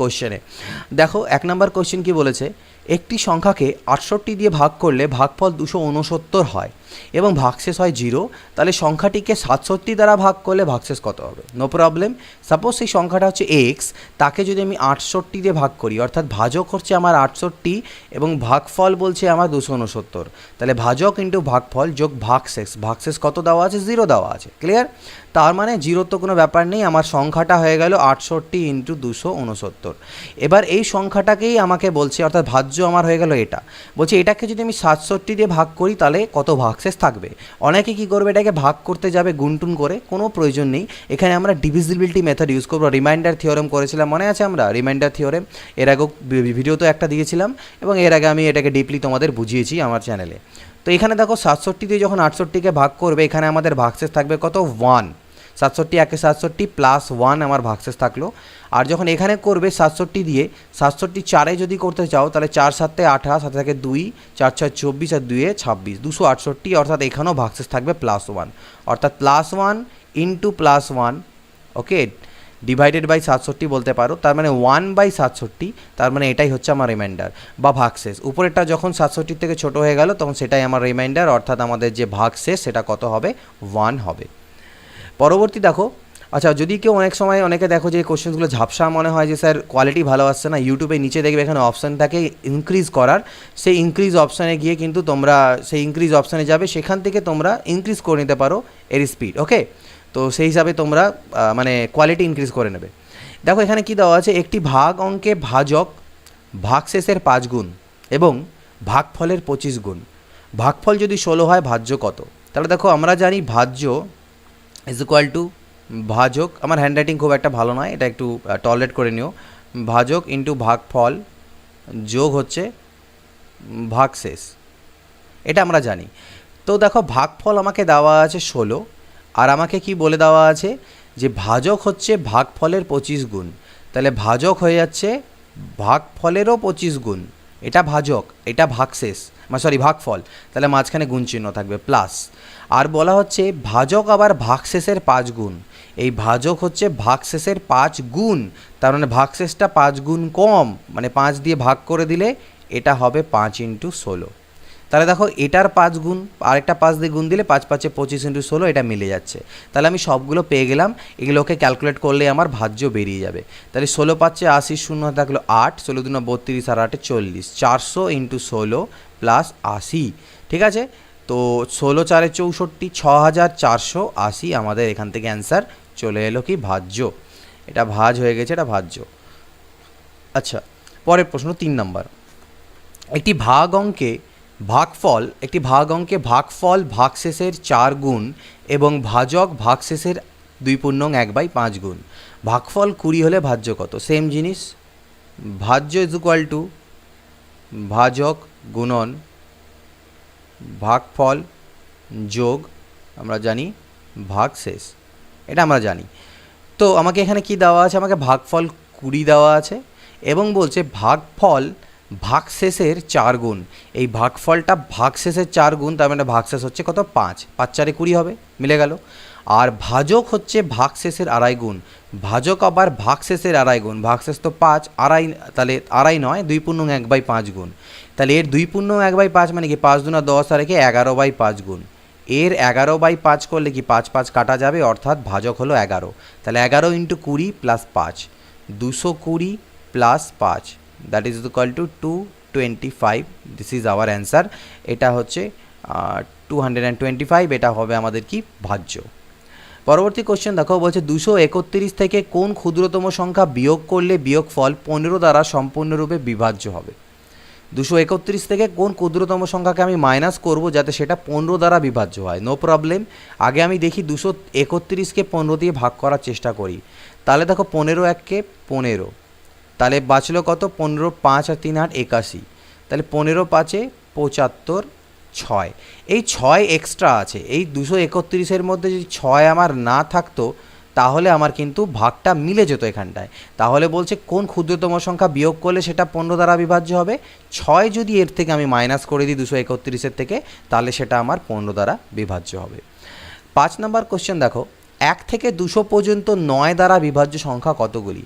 কোশ্চেনে দেখো 1 নম্বর কোশ্চেন কি বলেছে, একটি সংখ্যাকে 68 দিয়ে ভাগ করলে ভাগফল 269 হয় এবং ভাগশেষ হয় 0, তাহলে সংখ্যাটিকে 67 দ্বারা ভাগ করলে ভাগশেষ কত হবে? No problem. সাপোজ সেই সংখ্যাটা হচ্ছে এক্স, তাকে যদি আমি 68 দিয়ে ভাগ করি, অর্থাৎ ভাজক হচ্ছে আমার 68 এবং ভাগফল বলছে আমার 269, তাহলে ভাজক ইন্টু ভাগফল যোগ ভাগশেষ, ভাগশেষ কত দেওয়া আছে? 0 দেওয়া আছে। ক্লিয়ার? তার মানে 0 তো কোনো ব্যাপার নেই, আমার সংখ্যাটা হয়ে গেল 68 ইন্টু 269। এবার এই সংখ্যাটাকেই আমাকে বলছে, অর্থাৎ ভাজ্য আমার হয়ে গেল এটা, বলছে এটাকে যদি আমি 67 দিয়ে ভাগ করি তাহলে কত ভাগশেষ থাকবে। অনেকে কী করবে, এটাকে ভাগ করতে যাবে গুনটুন করে, কোনো প্রয়োজন নেই। এখানে আমরা ডিভিজিবিলিটি মেথড ইউজ করবো। রিমাইন্ডার থিওরেম করেছিলাম, মনে আছে আমরা রিমাইন্ডার থিওরেম এর আগেও ভিডিও তো একটা দিয়েছিলাম এবং এর আগে আমি এটাকে ডিপলি তোমাদের বুঝিয়েছি আমার চ্যানেলে। তো এখানে দেখো 67 দিয়ে যখন 68কে ভাগ করবে, এখানে আমাদের ভাগশেষ থাকবে কত? 1। 67 একে 67 প্লাস 1 আমার ভাগশেষ থাকলো। আর যখন এখানে করবে 67 দিয়ে 67 4-এ যদি করতে চাও, তাহলে 4 7 28, 7 থেকে 2, 4 6 24 আর 2 26, 268, অর্থাৎ এখানেও ভাগশেষ থাকবে +1, অর্থাৎ +1 ইন্টু +1, ওকে, ডিভাইডেড বাই 67 বলতে পারো, তার মানে 1/67, তার মানে এটাই হচ্ছে আমার রিমাইন্ডার বা ভাগশেষ। উপরেরটা যখন 67 থেকে ছোট হয়ে গেল তখন সেটাই আমার রিমাইন্ডার, অর্থাৎ আমাদের যে ভাগশেষ সেটা কত হবে? 1 হবে। পরবর্তী দেখো, আচ্ছা যদি কেউ অনেক সময় অনেকে দেখো যে কোশ্চেনগুলো ঝাপসা মনে হয় যে স্যার কোয়ালিটি ভালো আসছে না, ইউটিউবে নিচে দেখবে এখানে অপশান থাকে ইনক্রিজ করার, সেই ইনক্রিজ অপশানে গিয়ে কিন্তু তোমরা সেই ইনক্রিজ অপশানে যাবে, সেখান থেকে তোমরা ইনক্রিজ করে নিতে পারো এর স্পিড, ওকে। তো সেই হিসাবে তোমরা মানে কোয়ালিটি ইনক্রিজ করে নেবে। দেখো এখানে কি দেওয়া আছে, একটি ভাগ অঙ্কে ভাজক ভাগশেষের 5 গুণ এবং ভাগফলের 25 গুণ। ভাগফল যদি 16 হয় ভাজ্য কত? তাহলে দেখো আমরা জানি ভাজ্য ইজ ইকুয়াল টু ভাজক, আমার হ্যান্ডরাইটিং খুব একটা ভালো নয়, এটা একটু টলারেট করে নিও, ভাজক ইন্টু ভাগফল যোগ হচ্ছে ভাগশেষ, এটা আমরা জানি। তো দেখো ভাগফল আমাকে দেওয়া আছে 16, আর আমাকে কি বলে দেওয়া আছে যে ভাজক হচ্ছে ভাগফলের 25 গুণ, তাহলে ভাজক হয়ে যাচ্ছে ভাগফলেরও 25 গুণ, এটা ভাজক, এটা ভাগশেষ, সরি ভাগফল, তাহলে মাঝখানে গুণ চিহ্ন থাকবে প্লাস। আর বলা হচ্ছে ভাজক আবার ভাগশেষের 5 গুণ, এই ভাজক হচ্ছে ভাগশেষের 5 গুণ, তার মানে ভাগশেষটা 5 গুণ কম, মানে 5 দিয়ে ভাগ করে দিলে এটা হবে 5 ইন্টু 16। তাহলে দেখো এটার 5 গুণ আরেকটা 5 দিয়ে গুণ দিলে 5 5 25 ইন্টু 16, এটা মিলে যাচ্ছে। তাহলে আমি সবগুলো পেয়ে গেলাম, এগুলোকে ক্যালকুলেট করলে আমার ভাজ্য বেরিয়ে যাবে। তাহলে 16 5 80, 0 থাকলো 8, 16 2 32 আর 8 40, 400 ইন্টু 16 প্লাস 80, ঠিক আছে। তো 16 4 64, 6480 আমাদের এখান থেকে অ্যান্সার চলে এলো কি? ভাজ্য। এটা ভাজ হয়ে গেছে, এটা ভাজ্য। আচ্ছা পরের প্রশ্ন 3 নম্বর, একটি ভাগ অঙ্কে ভাগফল ভাগশেষের 4 গুণ এবং ভাজক ভাগশেষের 2.1/5 গুণ। ভাগফল 20 হলে ভাজ্য কত? সেম জিনিস, ভাজ্য ইজ ইকুয়াল টু ভাজক গুণন ভাগফল যোগ আমরা জানি ভাগশেষ, এটা আমরা জানি। তো আমাকে এখানে কি দেওয়া আছে, আমাকে ভাগফল 20 দেওয়া আছে এবং বলছে ভাগফল ভাগশেষের 4 গুণ, এই ভাগফলটা ভাগশেষের 4 গুণ, তার মানে ভাগশেষ হচ্ছে কত? 5, 5 4 20 হবে, মিলে গেল। আর ভাজক হচ্ছে ভাগশেষের 2.5 গুণ, ভাজক আবার ভাগশেষের 2.5 গুণ, ভাগশেষ তো 5, 2.5, তাহলে 2.5 নয় 2.1/5 গুণ, তাহলে এর 2.1/5 মানে কি 5 2 10 আর 11/5 গুণ, এর 11/5 করলে কি 5 5 কাটা যাবে, অর্থাৎ ভাজক হলো 11, তাহলে 11 into 20 plus 5, 220 plus 5, that is equal to 225, this is our answer. এটা হচ্ছে 225, এটা হবে আমাদের কি? ভাজ্য। পরবর্তী কোশ্চেন দেখো, বলছে 231 থেকে কোন ক্ষুদ্রতম সংখ্যা বিয়োগ করলে বিয়োগফল 15 দ্বারা সম্পূর্ণরূপে বিভাজ্য হবে? 231 থেকে কোন ক্ষুদ্রতম সংখ্যাকে আমি মাইনাস করব যাতে সেটা 15 দ্বারা বিভাজ্য হয়? নো প্রবলেম, আগে আমি দেখি 231কে 15 দিয়ে ভাগ করার চেষ্টা করি। তাহলে দেখো 15 1 15, তাহলে বাঁচলো কত? 15 5 আর 3 8 81, তাহলে 15 5 75 6, এই 6 এক্সট্রা আছে। এই 231-এর মধ্যে যদি 6 আমার না থাকতো তাহলে আমার কিন্তু ভাগটা মিলে যেত এখানটায়। তাহলে বলছে কোন ক্ষুদ্রতম সংখ্যা বিয়োগ করলে সেটা 15 দ্বারা বিভাজ্য হবে? 6 যদি এর থেকে আমি মাইনাস করে দিই 231-এর থেকে, তাহলে সেটা আমার 15 দ্বারা বিভাজ্য হবে। 5 নম্বর কোশ্চেন দেখো, 1 থেকে 200 পর্যন্ত 9 দ্বারা বিভাজ্য সংখ্যা কতগুলি?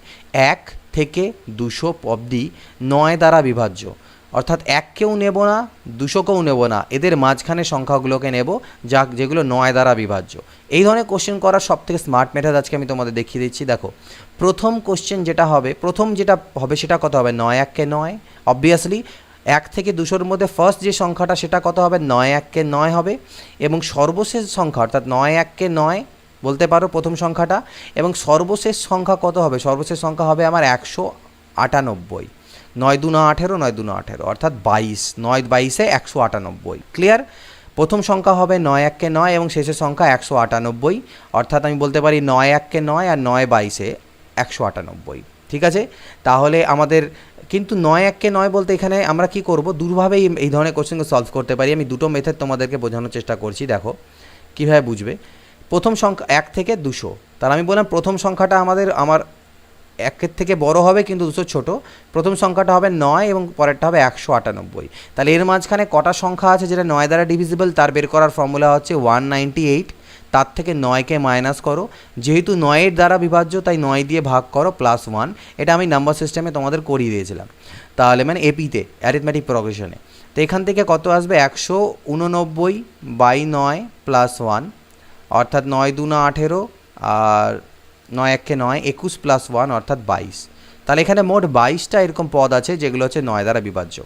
1 থেকে 200 অবধি 9 দ্বারা বিভাজ্য, অর্থাৎ 1কেও নেব না 200কেও নেব না, এদের মাঝখানে সংখ্যাগুলোকে নেব যেগুলো 9 দ্বারা বিভাজ্য। এই ধরনের কোশ্চেন করার সবথেকে স্মার্ট মেথড আজকে আমি তোমাদের দেখিয়ে দিচ্ছি। দেখো প্রথম কোশ্চেন যেটা হবে সেটা কত হবে, 9 1 9। অবভিয়াসলি 1 থেকে 200-র মধ্যে ফার্স্ট যে সংখ্যাটা সেটা কত হবে, 9 1 9 হবে, এবং সর্বশেষ সংখ্যা অর্থাৎ 9 1 9 বলতে পারো প্রথম সংখ্যাটা, এবং সর্বশেষ সংখ্যা কত হবে, সর্বশেষ সংখ্যা হবে আমার 198। 9 2 9 18, 9 2 9 18 অর্থাৎ 22, 9 22-এ 198। ক্লিয়ার? প্রথম সংখ্যা হবে 9 1 9 এবং শেষের সংখ্যা 198, অর্থাৎ আমি বলতে পারি 9 1 9 আর 9 22-এ 198। ঠিক আছে, তাহলে আমাদের কিন্তু 9 1 9 বলতে এখানে আমরা কি করব, দুভাবেই এই ধরনের কোশ্চেনকে সলভ করতে পারি। আমি দুটো মেথড তোমাদেরকে বোঝানোর চেষ্টা করছি, দেখো কীভাবে বুঝবে। প্রথম সংখ্যা 1 থেকে 200, তাহলে আমি বললাম প্রথম সংখ্যাটা আমার 1-এর থেকে বড় হবে কিন্তু 200 ছোট। প্রথম সংখ্যাটা হবে 9 এবং পরেরটা হবে 198। তাহলে এর মাঝখানে কটা সংখ্যা আছে যেটা 9 দ্বারা ডিভিজিবল, তার বের করার ফর্মুলা হচ্ছে 198। তার থেকে 9কে মাইনাস করো, যেহেতু 9-এর দ্বারা বিভাজ্য তাই 9 দিয়ে ভাগ করো +1। এটা আমি নাম্বার সিস্টেমে তোমাদের করিয়ে দিয়েছিলাম, তাহলে মানে এপিতে অ্যারিথমেটিক প্রোগ্রেশনে। তো এখান থেকে কত আসবে, 189/9 +1, অর্থাৎ 9 2 9 18 আর 9 1 9 21 +1 অর্থাৎ 22। তাহলে এখানে মোট 22টা এরকম পদ আছে যেগুলো হচ্ছে 9 দ্বারা বিভাজ্য।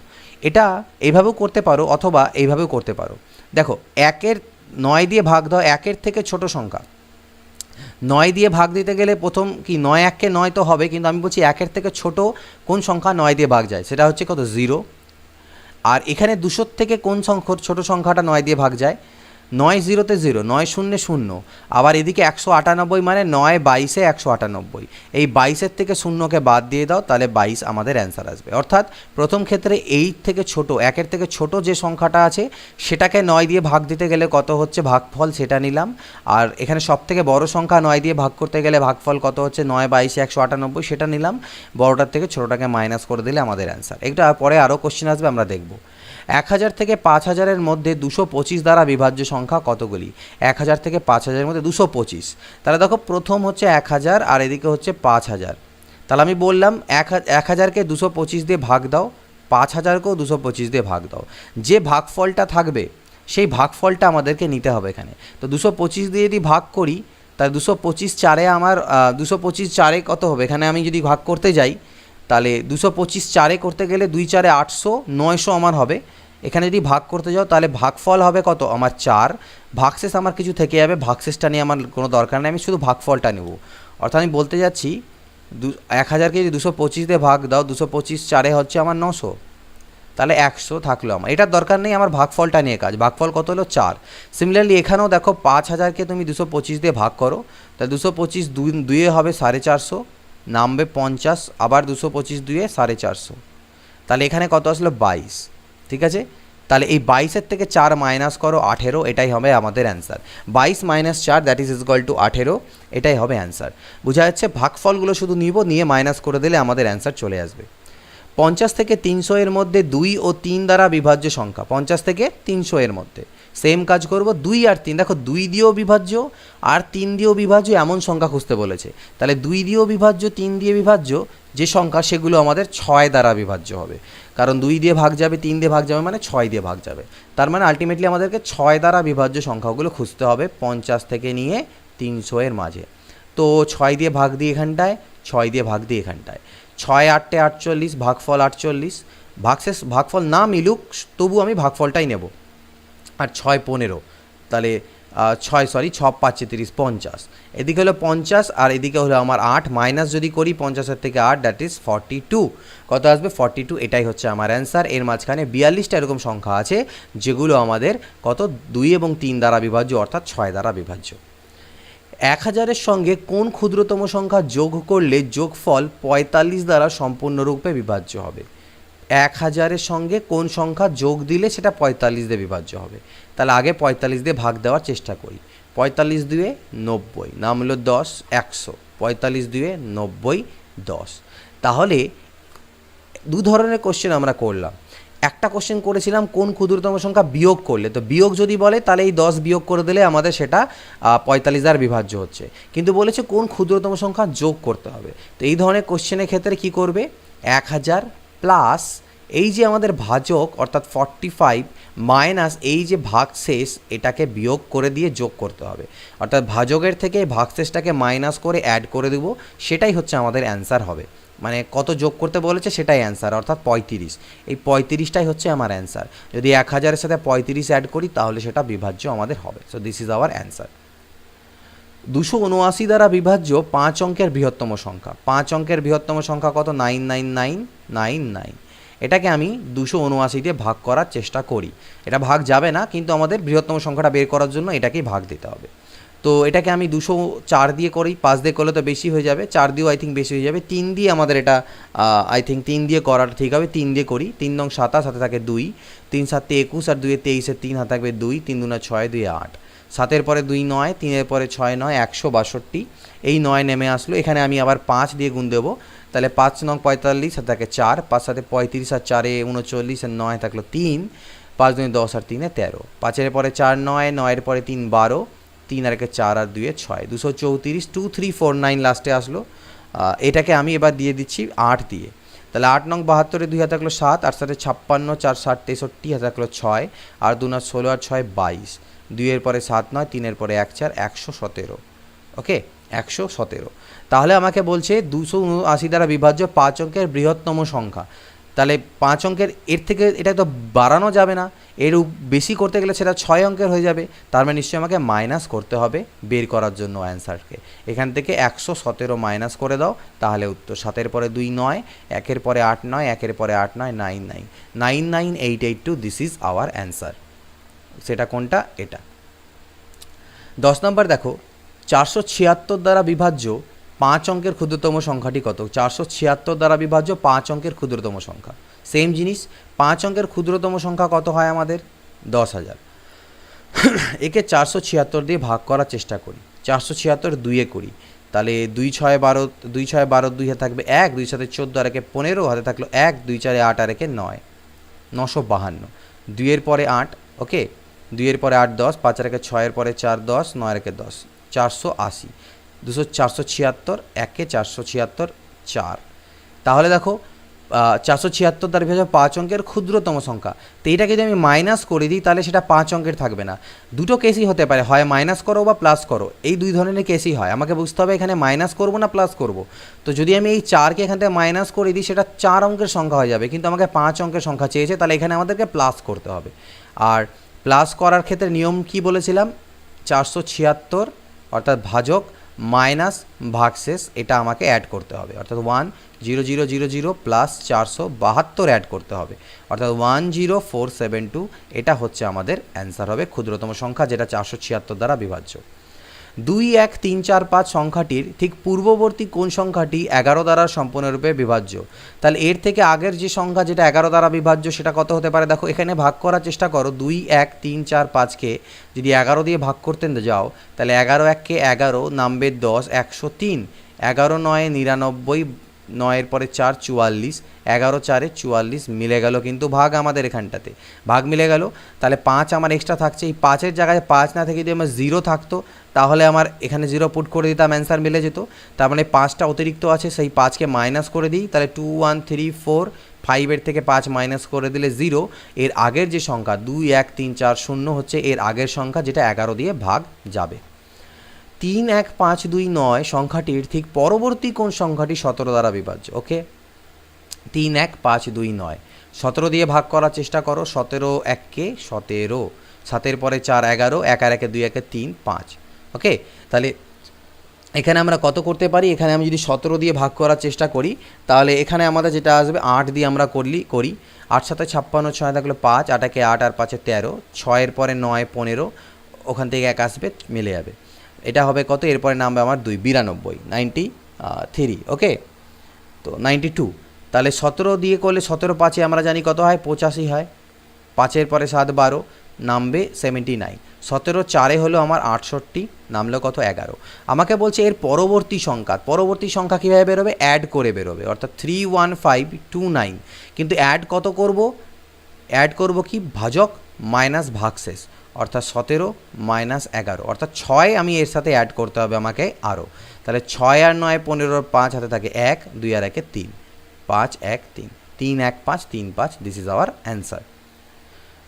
এটা এইভাবেও করতে পারো অথবা এইভাবেও করতে পারো। দেখো 9 দিয়ে ভাগ দাও 1-এর থেকে ছোট সংখ্যা। 9 দিয়ে ভাগ দিতে গেলে প্রথম কি 9 1 9 তো হবে, কিন্তু আমি বলছি 1-এর থেকে ছোট কোন সংখ্যা 9 দিয়ে ভাগ যায়, সেটা হচ্ছে কত, 0। আর এখানে 200 থেকে কোন ছোট সংখ্যাটা 9 দিয়ে ভাগ যায়, 9 0-তে 0, 9 0 0। আবার এদিকে 198 মানে 9 22-এ 198। এই 22-এর থেকে 0কে বাদ দিয়ে দাও, তাহলে 22 আমাদের অ্যান্সার আসবে। অর্থাৎ প্রথম ক্ষেত্রে 8 থেকে ছোট, 1-এর থেকে ছোট যে সংখ্যাটা আছে সেটাকে 9 দিয়ে ভাগ দিতে গেলে কত হচ্ছে ভাগফল সেটা নিলাম। আর এখানে সবথেকে বড় সংখ্যা 9 দিয়ে ভাগ করতে গেলে ভাগফল কত হচ্ছে 9 22-এ 198 সেটা নিলাম। বড়টার থেকে ছোটোটাকে মাইনাস করে দিলে আমাদের অ্যান্সার। এটা পরে আরও কোশ্চেন আসবে, আমরা দেখব। 1000 থেকে 5000-এর মধ্যে 225 দ্বারা বিভাজ্য সংখ্যা কতগুলি? 1000 থেকে 5000-এর মধ্যে 225। তাহলে দেখো প্রথম হচ্ছে 1000 আর এদিকে হচ্ছে 5000। তাহলে আমি বললাম 1000-কে 225 দিয়ে ভাগ দাও, 5000-কেও 225 দিয়ে ভাগ দাও। যে ভাগফলটা থাকবে সেই ভাগফলটা আমাদেরকে নিতে হবে এখানে। তো 225 দিয়ে যদি ভাগ করি তাহলে 225 4-এ আমার 225 4-এ কত হবে, এখানে আমি যদি ভাগ করতে যাই তাহলে 225 4-এ করতে গেলে 2 4-এ 800, 900 আমার হবে। এখানে যদি ভাগ করতে যাও তাহলে ভাগফল হবে কত আমার 4। ভাগশেষ আমার কিছু থেকে যাবে, ভাগশেষটা নিয়ে আমার কোনো দরকার নেই, আমি শুধু ভাগফলটা নেব। অর্থাৎ আমি বলতে যাচ্ছি 1000-কে যদি 225 দিয়ে ভাগ দাও, 225 4-এ হচ্ছে আমার 900, তাহলে 100 থাকলো আমার। এটার দরকার নেই, আমার ভাগফলটা নিয়ে কাজ। ভাগফল কত হলো 4। সিমিলারলি এখানেও দেখো 5000-কে তুমি 225 দিয়ে ভাগ করো, তাহলে 225 2-এ হবে 450, নামবে 50, আবার 225 2-এ 450, তাহলে এখানে কত আসলো 22। ঠিক আছে, তাহলে এই 22-এর থেকে 4 মাইনাস করো 18, এটাই হবে আমাদের answer. 22 - 4 that is equal to 18, এটাই হবে অ্যান্সার। বোঝা যাচ্ছে, ভাগফলগুলো শুধু নিয়ে মাইনাস করে দিলে আমাদের অ্যান্সার চলে আসবে। 50 থেকে 300-এর মধ্যে 2 ও 3 দ্বারা বিভাজ্য সংখ্যা। 50 থেকে 300-এর মধ্যে সেম কাজ করব, 2 আর 3। দেখো 2 দিয়েও বিভাজ্য আর 3 দিয়েও বিভাজ্য এমন সংখ্যা খুঁজতে বলেছে। তাহলে 2 দিয়েও বিভাজ্য 3 দিয়ে বিভাজ্য যে সংখ্যা সেগুলো আমাদের 6 দ্বারা বিভাজ্য হবে, কারণ 2 দিয়ে ভাগ যাবে 3 দিয়ে ভাগ যাবে মানে 6 দিয়ে ভাগ যাবে। তার মানে আলটিমেটলি আমাদেরকে 6 দ্বারা বিভাজ্য সংখ্যাগুলো খুঁজতে হবে 50 থেকে নিয়ে 300-এর মাঝে। তো 6 দিয়ে ভাগ দিই এখানটায়, 6 দিয়ে ভাগ দিই এখানটায়। 6 8 48, ভাগফল 48। ভাগফল না মিলুক তবু আমি ভাগফলটাই নেব। আর 6 15, তাহলে 6 5 30 50। এদিকে হলো 50 আর এদিকে হলো আমার 8, মাইনাস যদি করি 50-এর থেকে 8 দ্যাট ইজ 42। কত আসবে 42, এটাই হচ্ছে আমার অ্যান্সার। এর মাঝখানে 42টা এরকম সংখ্যা আছে যেগুলো আমাদের কত 2 এবং 3 দ্বারা বিভাজ্য, অর্থাৎ 6 দ্বারা বিভাজ্য। 1000-এর সঙ্গে কোন ক্ষুদ্রতম সংখ্যা যোগ করলে যোগফল 45 দ্বারা সম্পূর্ণরূপে বিভাজ্য হবে? 1000-এর সঙ্গে কোন সংখ্যা যোগ দিলে সেটা 45 দিয়ে বিভাজ্য হবে? তাহলে আগে 45 দিয়ে ভাগ দেওয়ার চেষ্টা করি। 45 2-এ 90, নাম হলো 10 100। 45 2-এ 90 10। তাহলে দু ধরনের কোশ্চেন আমরা করলাম। একটা কোশ্চেন করেছিলাম কোন ক্ষুদ্রতম সংখ্যা বিয়োগ করলে, তো বিয়োগ যদি বলে তাহলে এই 10 বিয়োগ করে দিলে আমাদের সেটা 45 দ্বারা বিভাজ্য হচ্ছে, কিন্তু বলেছে কোন ক্ষুদ্রতম সংখ্যা যোগ করতে হবে। তো এই ধরনের কোশ্চেনের ক্ষেত্রে কি করবে, 1000 প্লাস এই যে আমাদের ভাজক অর্থাৎ 45 মাইনাস এই যে ভাগশেষ এটাকে বিয়োগ করে দিয়ে যোগ করতে হবে, অর্থাৎ ভাজকের থেকে ভাগশেষটাকে মাইনাস করে অ্যাড করে দেবো, সেটাই হচ্ছে আমাদের অ্যান্সার হবে। মানে কত যোগ করতে বলেছে সেটাই অ্যান্সার, অর্থাৎ 35। এই 35টাই হচ্ছে আমার অ্যান্সার। যদি 1000-এর সাথে 35 অ্যাড করি তাহলে সেটা বিভাজ্য আমাদের হবে। So this is our answer. 279 দ্বারা বিভাজ্য 5 অঙ্কের বৃহত্তম সংখ্যা। 5 অঙ্কের বৃহত্তম সংখ্যা কত, 99999। এটাকে আমি 279 দিয়ে ভাগ করার চেষ্টা করি। এটা ভাগ যাবে না, কিন্তু আমাদের বৃহত্তম সংখ্যাটা বের করার জন্য এটাকেই ভাগ দিতে হবে। তো এটাকে আমি 204 দিয়ে করি, 5 দিয়ে করলে তো বেশি হয়ে যাবে, 4 দিয়েও আই থিঙ্ক বেশি হয়ে যাবে, 3 দিয়ে আমাদের এটা আই থিঙ্ক 3 দিয়ে করাটা ঠিক হবে। 3 দিয়ে করি, 3 নং 27, হাতে থাকে 2, 3 7 21 আর 2 23, 3 হাতে থাকবে 2, 3 2 6, 2 8, 7-এর পরে 2 9, 3-এর পরে 6 9, 162। এই 9 নেমে আসলো, এখানে আমি আবার 5 দিয়ে গুণ দেবো, তাহলে 5 নং 45, হাতে থাকে 4, 5 7 35 আর 4 39 আর 9 থাকলো 3, 5 2 10 আর 3 13, 5-এর পরে 4 9, 9-এর পরে 3 12, 3 আর 4 আর 2 6, 234, 2349 লাস্টে আসলো। এটাকে আমি এবার দিয়ে দিচ্ছি 8 দিয়ে, তাহলে 8 নং 72-এ 2 হাতে থাকলো 7, 8 7 56, 4 60 63, হাতে থাকলো 6, আর 2 9 16 আর 6 22, 2-এর পরে 7 9, 3-এর পরে 1 4, 117। ওকে, 117। তাহলে আমাকে বলছে 279 দ্বারা বিভাজ্য 5 অঙ্কের বৃহত্তম সংখ্যা। তাহলে 5 অঙ্কের এর থেকে এটা তো বাড়ানো যাবে না, এর বেশি করতে গেলে সেটা 6 অঙ্কের হয়ে যাবে, তার মানে নিশ্চয়ই আমাকে মাইনাস করতে হবে বের করার জন্য অ্যান্সারকে। এখান থেকে 117 মাইনাস করে দাও, তাহলে উত্তর 7-এর পরে 2 9, 1-এর পরে 8 9, 1-এর পরে 8 9, 99882। This is our answer. সেটা কোনটা, এটা। 10 নম্বর দেখো, 476 দ্বারা বিভাজ্য 5 অঙ্কের ক্ষুদ্রতম সংখ্যাটি কত। 476 দ্বারা বিভাজ্য 5 অঙ্কের ক্ষুদ্রতম সংখ্যা, সেম জিনিস। 5 অঙ্কের ক্ষুদ্রতম সংখ্যা কত হয় আমাদের, 10,000। একে 476 দিয়ে ভাগ করার চেষ্টা করি, 476 2-এ করি, তাহলে 2 6 12, 2 6 12, 2 হাতে থাকবে 1, 2 7 14 আর 1 15, হাতে থাকলো 1, 2 4 8 আর 1 9, 952। 2-এর পরে 8, ওকে, 2-এর পরে 8 10, 5 আর 1 6-এর পরে 4 10, 9 আর 1 10, 480। 476, 1-কে 476 4। তাহলে দেখো 476 দ্বারা বিভাজ্য 5 অঙ্কের ক্ষুদ্রতম সংখ্যা। তো এইটাকে যদি আমি মাইনাস করে দিই তাহলে সেটা 5 অঙ্কের থাকবে না। দুটো কেসই হতে পারে, হয় মাইনাস করো বা প্লাস করো, এই দুই ধরনের কেসই হয়। আমাকে বুঝতে হবে এখানে মাইনাস করবো না প্লাস করব। তো যদি আমি এই 4-কে এখান থেকে মাইনাস করে দিই সেটা 4 অঙ্কের সংখ্যা হয়ে যাবে, কিন্তু আমাকে 5 অঙ্কের সংখ্যা চেয়েছে, তাহলে এখানে আমাদেরকে প্লাস করতে হবে। আর প্লাস করার ক্ষেত্রে নিয়ম কি বলেছিলাম, 476 অর্থাৎ ভাজক মাইনাস ভাগশেষ, এটা আমাকে অ্যাড করতে হবে, অর্থাৎ 10000 প্লাস 472 অ্যাড করতে হবে, অর্থাৎ 10472। এটা হচ্ছে আমাদের অ্যান্সার হবে ক্ষুদ্রতম সংখ্যা, যেটা 476 দ্বারা বিভাজ্য। 2 1 3 4 5 সংখ্যাটির ঠিক পূর্ববর্তী কোন সংখ্যাটি 11 দ্বারা সম্পূর্ণরূপে বিভাজ্য। তাহলে এর থেকে আগের যে সংখ্যা যেটা 11 দ্বারা বিভাজ্য সেটা কত হতে পারে, দেখো এখানে ভাগ করার চেষ্টা করো। 2 1 3 4 5-কে যদি 11 দিয়ে ভাগ করতে যাও তাহলে 11 1-কে 11, নামবে 10, 103, 11 9 99, 9-এর পরে 4 44, 11 4 44 মিলে গেল, কিন্তু ভাগ আমাদের এখানটাতে ভাগ মিলে গেল। তাহলে 5 আমার এক্সট্রা থাকছে, এই 5-এর জায়গায় 5 না থেকে যদি আমার 0 থাকতো তাহলে আমার এখানে 0 পুট করে দিতাম, অ্যান্সার মিলে যেত। তার মানে 5টা অতিরিক্ত আছে, সেই 5-কে মাইনাস করে দিই, তাহলে 2 1 3 4, 5-এর থেকে 5 মাইনাস করে দিলে 0। এর আগের যে সংখ্যা 2 1 3 4 0 হচ্ছে এর আগের সংখ্যা, যেটা 11 দিয়ে ভাগ যাবে। 3 1 5 2 9 সংখ্যাটির ঠিক পরবর্তী কোন সংখ্যাটি 17 দ্বারা বিভাজ্য। ওকে, 3 1 5 2 9, 17 দিয়ে ভাগ করার চেষ্টা করো। 17 1-কে 17, 7-এর পরে 4 11, 1 আর 1 2 1 3 5। ওকে, তাহলে এখানে আমরা কত করতে পারি, এখানে আমি যদি 17 দিয়ে ভাগ করার চেষ্টা করি তাহলে এখানে আমাদের যেটা আসবে 8 দিয়ে আমরা করি। 8 7 56, 6 থাকলো 5, 8 1 8 আর 5 13, 6-এর পরে 9 15, ওখান থেকে 1 আসবে, মিলে যাবে। এটা হবে কত, এরপরে নামবে আমার 2 92, 93। ওকে, তো 92। তাহলে 17 দিয়ে করলে 17 5-এ আমরা জানি কত হয়, 85 হয়। 5-এর পরে 7 12, নামবে 79। 17 4-এ হলো আমার 68, নামলো কত, 11। আমাকে বলছে এর পরবর্তী সংখ্যা কীভাবে বেরোবে, অ্যাড করে বেরোবে, অর্থাৎ 31529। কিন্তু অ্যাড কত করব, অ্যাড করব কি ভাজক মাইনাস ভাগশেষ, অর্থাৎ 17 মাইনাস 11, অর্থাৎ 6 আমি এর সাথে অ্যাড করতে হবে আমাকে আরও। তাহলে 6 আর 9 15, 5 হাতে থাকে 1, 2 আর 1 3, 5 1 3, 3 1 5 3 5, দিস ইজ আওয়ার অ্যান্সার।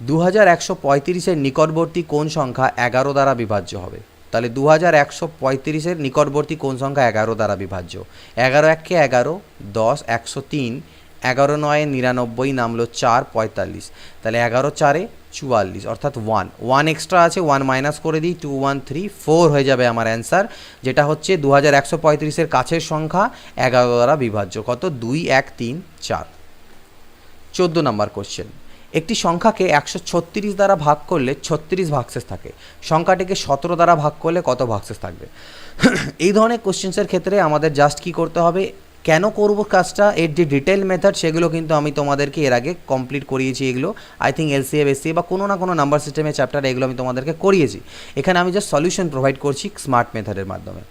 2135-এর নিকটবর্তী কোন সংখ্যা 11 দ্বারা বিভাজ্য হবে? তাহলে 2135-এর নিকটবর্তী কোন সংখ্যা 11 দ্বারা বিভাজ্য? 11 1 কে 11, 10 103, 11 9 99 নামলো 4 45, তাহলে 11 4 44, অর্থাৎ 1 এক্সট্রা আছে, 1 মাইনাস করে দিই, 2 1 3 4 হয়ে যাবে আমার অ্যান্সার, যেটা হচ্ছে 2135-এর কাছের সংখ্যা 11 দ্বারা বিভাজ্য। কত? 2 1 3 4। 14 নম্বর কোশ্চেন, একটি সংখ্যাকে 136 দ্বারা ভাগ করলে 36 ভাগশেষ থাকে, সংখ্যাটিকে 17 দ্বারা ভাগ করলে কত ভাগশেষ থাকবে? এই ধরনের কোশ্চেন্সের ক্ষেত্রে আমাদের জাস্ট কী করতে হবে, কেন করব কাজটা, এর যে ডিটেল মেথড সেগুলো কিন্তু আমি তোমাদেরকে এর আগে কমপ্লিট করিয়েছি। এগুলো আই থিঙ্ক এলসিএম এসসিএ বা কোনো না কোনো নাম্বার সিস্টেমের চ্যাপ্টারে এগুলো আমি তোমাদেরকে করিয়েছি। এখানে আমি জাস্ট সলিউশন প্রোভাইড করছি স্মার্ট মেথডের মাধ্যমে।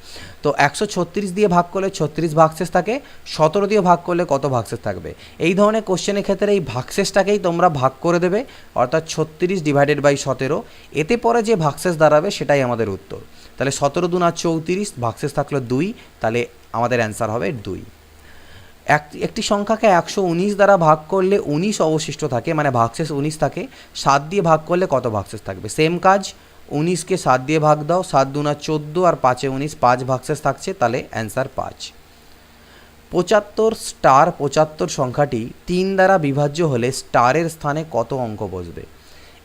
তো 136 দিয়ে ভাগ করলে 36 ভাগশেষ থাকে, 17 দিয়ে ভাগ করলে কত ভাগশেষ থাকবে? এই ধরনের কোশ্চেনের ক্ষেত্রে এই ভাগশেষটাকেই তোমরা ভাগ করে দেবে, অর্থাৎ 36 ডিভাইডেড বাই 17, এতে পরে যে ভাগশেষ দাঁড়াবে সেটাই আমাদের উত্তর। তাহলে 17 2 34, ভাগশেষ থাকলো 2, তাহলে আমাদের অ্যান্সার হবে 2। একটি সংখ্যাকে 119 দ্বারা ভাগ করলে 19 অবশিষ্ট থাকে, মানে ভাগশেষ 19 থাকে, 7 দিয়ে ভাগ করলে কত ভাগশেষ থাকবে? সেম কাজ, 19কে 7 দিয়ে ভাগ দাও, 7 2 14 আর 5 19, 5 ভাগশেষ থাকছে, তাহলে অ্যান্সার 5। 75 স্টার 75 সংখ্যাটি 3 দ্বারা বিভাজ্য হলে স্টারের স্থানে কত অঙ্ক বসবে?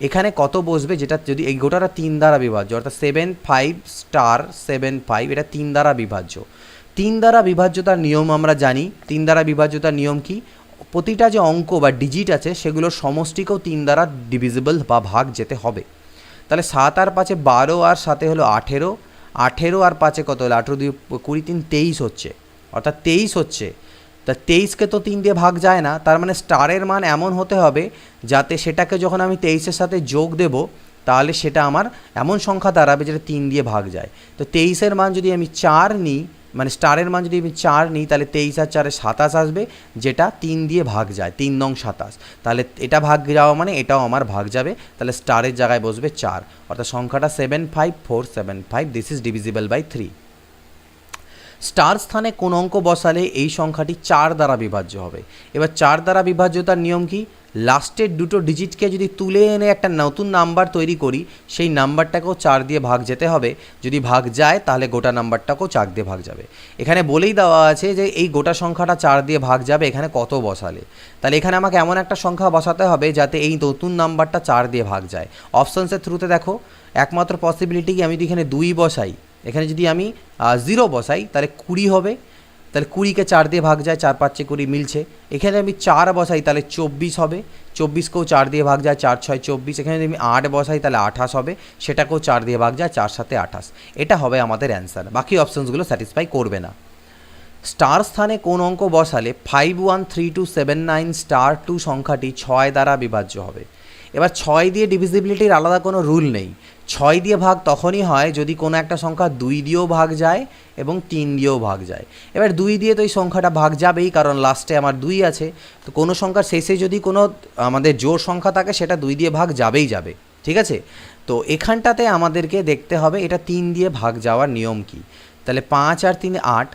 এখানে কত বসবে, যেটা যদি এই গোটাটা 3 দ্বারা বিভাজ্য, অর্থাৎ 7 5 স্টার 7 5, এটা 3 দ্বারা বিভাজ্য। 3 দ্বারা বিভাজ্যতার নিয়ম আমরা জানি। 3 দ্বারা বিভাজ্যতার নিয়ম কি? প্রতিটা যে অঙ্ক বা ডিজিট আছে সেগুলোর সমষ্টিকেও 3 দ্বারা ডিভিজিবল বা ভাগ যেতে হবে। তাহলে 7 আর 5 12, আর 7 হলো 18, 18 আর 5 কত হলো? 18 2 20 3 23 হচ্ছে, অর্থাৎ 23 হচ্ছে। তা 23কে তো 3 দিয়ে ভাগ যায় না, তার মানে স্টারের মান এমন হতে হবে যাতে সেটাকে যখন আমি 23-এর সাথে যোগ দেব তাহলে সেটা আমার এমন সংখ্যা দাঁড়াবে যেটা 3 দিয়ে ভাগ যায়। তো 23-এর মান যদি আমি 4 নিই, মানে স্টারের মান যদি আমি 4 নিই, তাহলে 23 আর 4 27 আসবে, যেটা 3 দিয়ে ভাগ যায়, 3 নং 27। তাহলে এটা ভাগ যাওয়া মানে এটাও আমার ভাগ যাবে, তাহলে স্টারের জায়গায় বসবে 4, অর্থাৎ সংখ্যাটা 75475, this is divisible by 3। Star স্থানে কোন অঙ্ক বসালে এই সংখ্যাটি 4 দ্বারা বিভাজ্য হবে? এবার 4 দ্বারা বিভাজ্যতার নিয়ম কি? লাস্টের দুটো ডিজিটকে যদি তুলে এনে একটা নতুন নাম্বার তৈরি করি, সেই নাম্বারটাকেও 4 দিয়ে ভাগ যেতে হবে। যদি ভাগ যায় তাহলে গোটা নাম্বারটাকেও 4 দিয়ে ভাগ যাবে। এখানে বলেই দেওয়া আছে যে এই গোটা সংখ্যাটা 4 দিয়ে ভাগ যাবে, এখানে কত বসালে। তাহলে এখানে আমাকে এমন একটা সংখ্যা বসাতে হবে যাতে এই নতুন নাম্বারটা 4 দিয়ে ভাগ যায়। অপশানসের থ্রুতে দেখো, একমাত্র পসিবিলিটি কি, আমি যদি এখানে 2 বসাই, এখানে যদি আমি 0 বসাই তাহলে 20 হবে, তাহলে 20কে 4 দিয়ে ভাগ যায়, 4 5 20 মিলছে। এখানে আমি 4 বসাই তাহলে 24 হবে, 24কেও 4 দিয়ে ভাগ যায়, 4 6 24। এখানে যদি আমি 8 বসাই তাহলে 28 হবে, সেটাকেও 4 দিয়ে ভাগ যায়, 4 7 28। এটা হবে আমাদের অ্যান্সার, বাকি অপশানসগুলো স্যাটিসফাই করবে না। স্টার স্থানে কোন অঙ্ক বসালে 513279 স্টার 2 সংখ্যাটি 6 দ্বারা বিভাজ্য হবে? এবার 6 দিয়ে ডিভিজিবিলিটির আলাদা কোনো রুল নেই। 6 দিয়ে ভাগ তখনই হয় যদি কোনো একটা সংখ্যা 2 দিয়েও ভাগ যায় এবং 3 দিয়েও ভাগ যায়। এবার 2 দিয়ে তো এই সংখ্যাটা ভাগ যাবেই, কারণ লাস্টে আমার 2 আছে। তো কোনো সংখ্যার শেষে যদি কোনো আমাদের জোড় সংখ্যা থাকে সেটা 2 দিয়ে ভাগ যাবেই যাবে, ঠিক আছে? তো এখানটাতে আমাদেরকে দেখতে হবে এটা 3 দিয়ে ভাগ যাওয়ার নিয়ম কি। তাহলে 5 আর 3 8,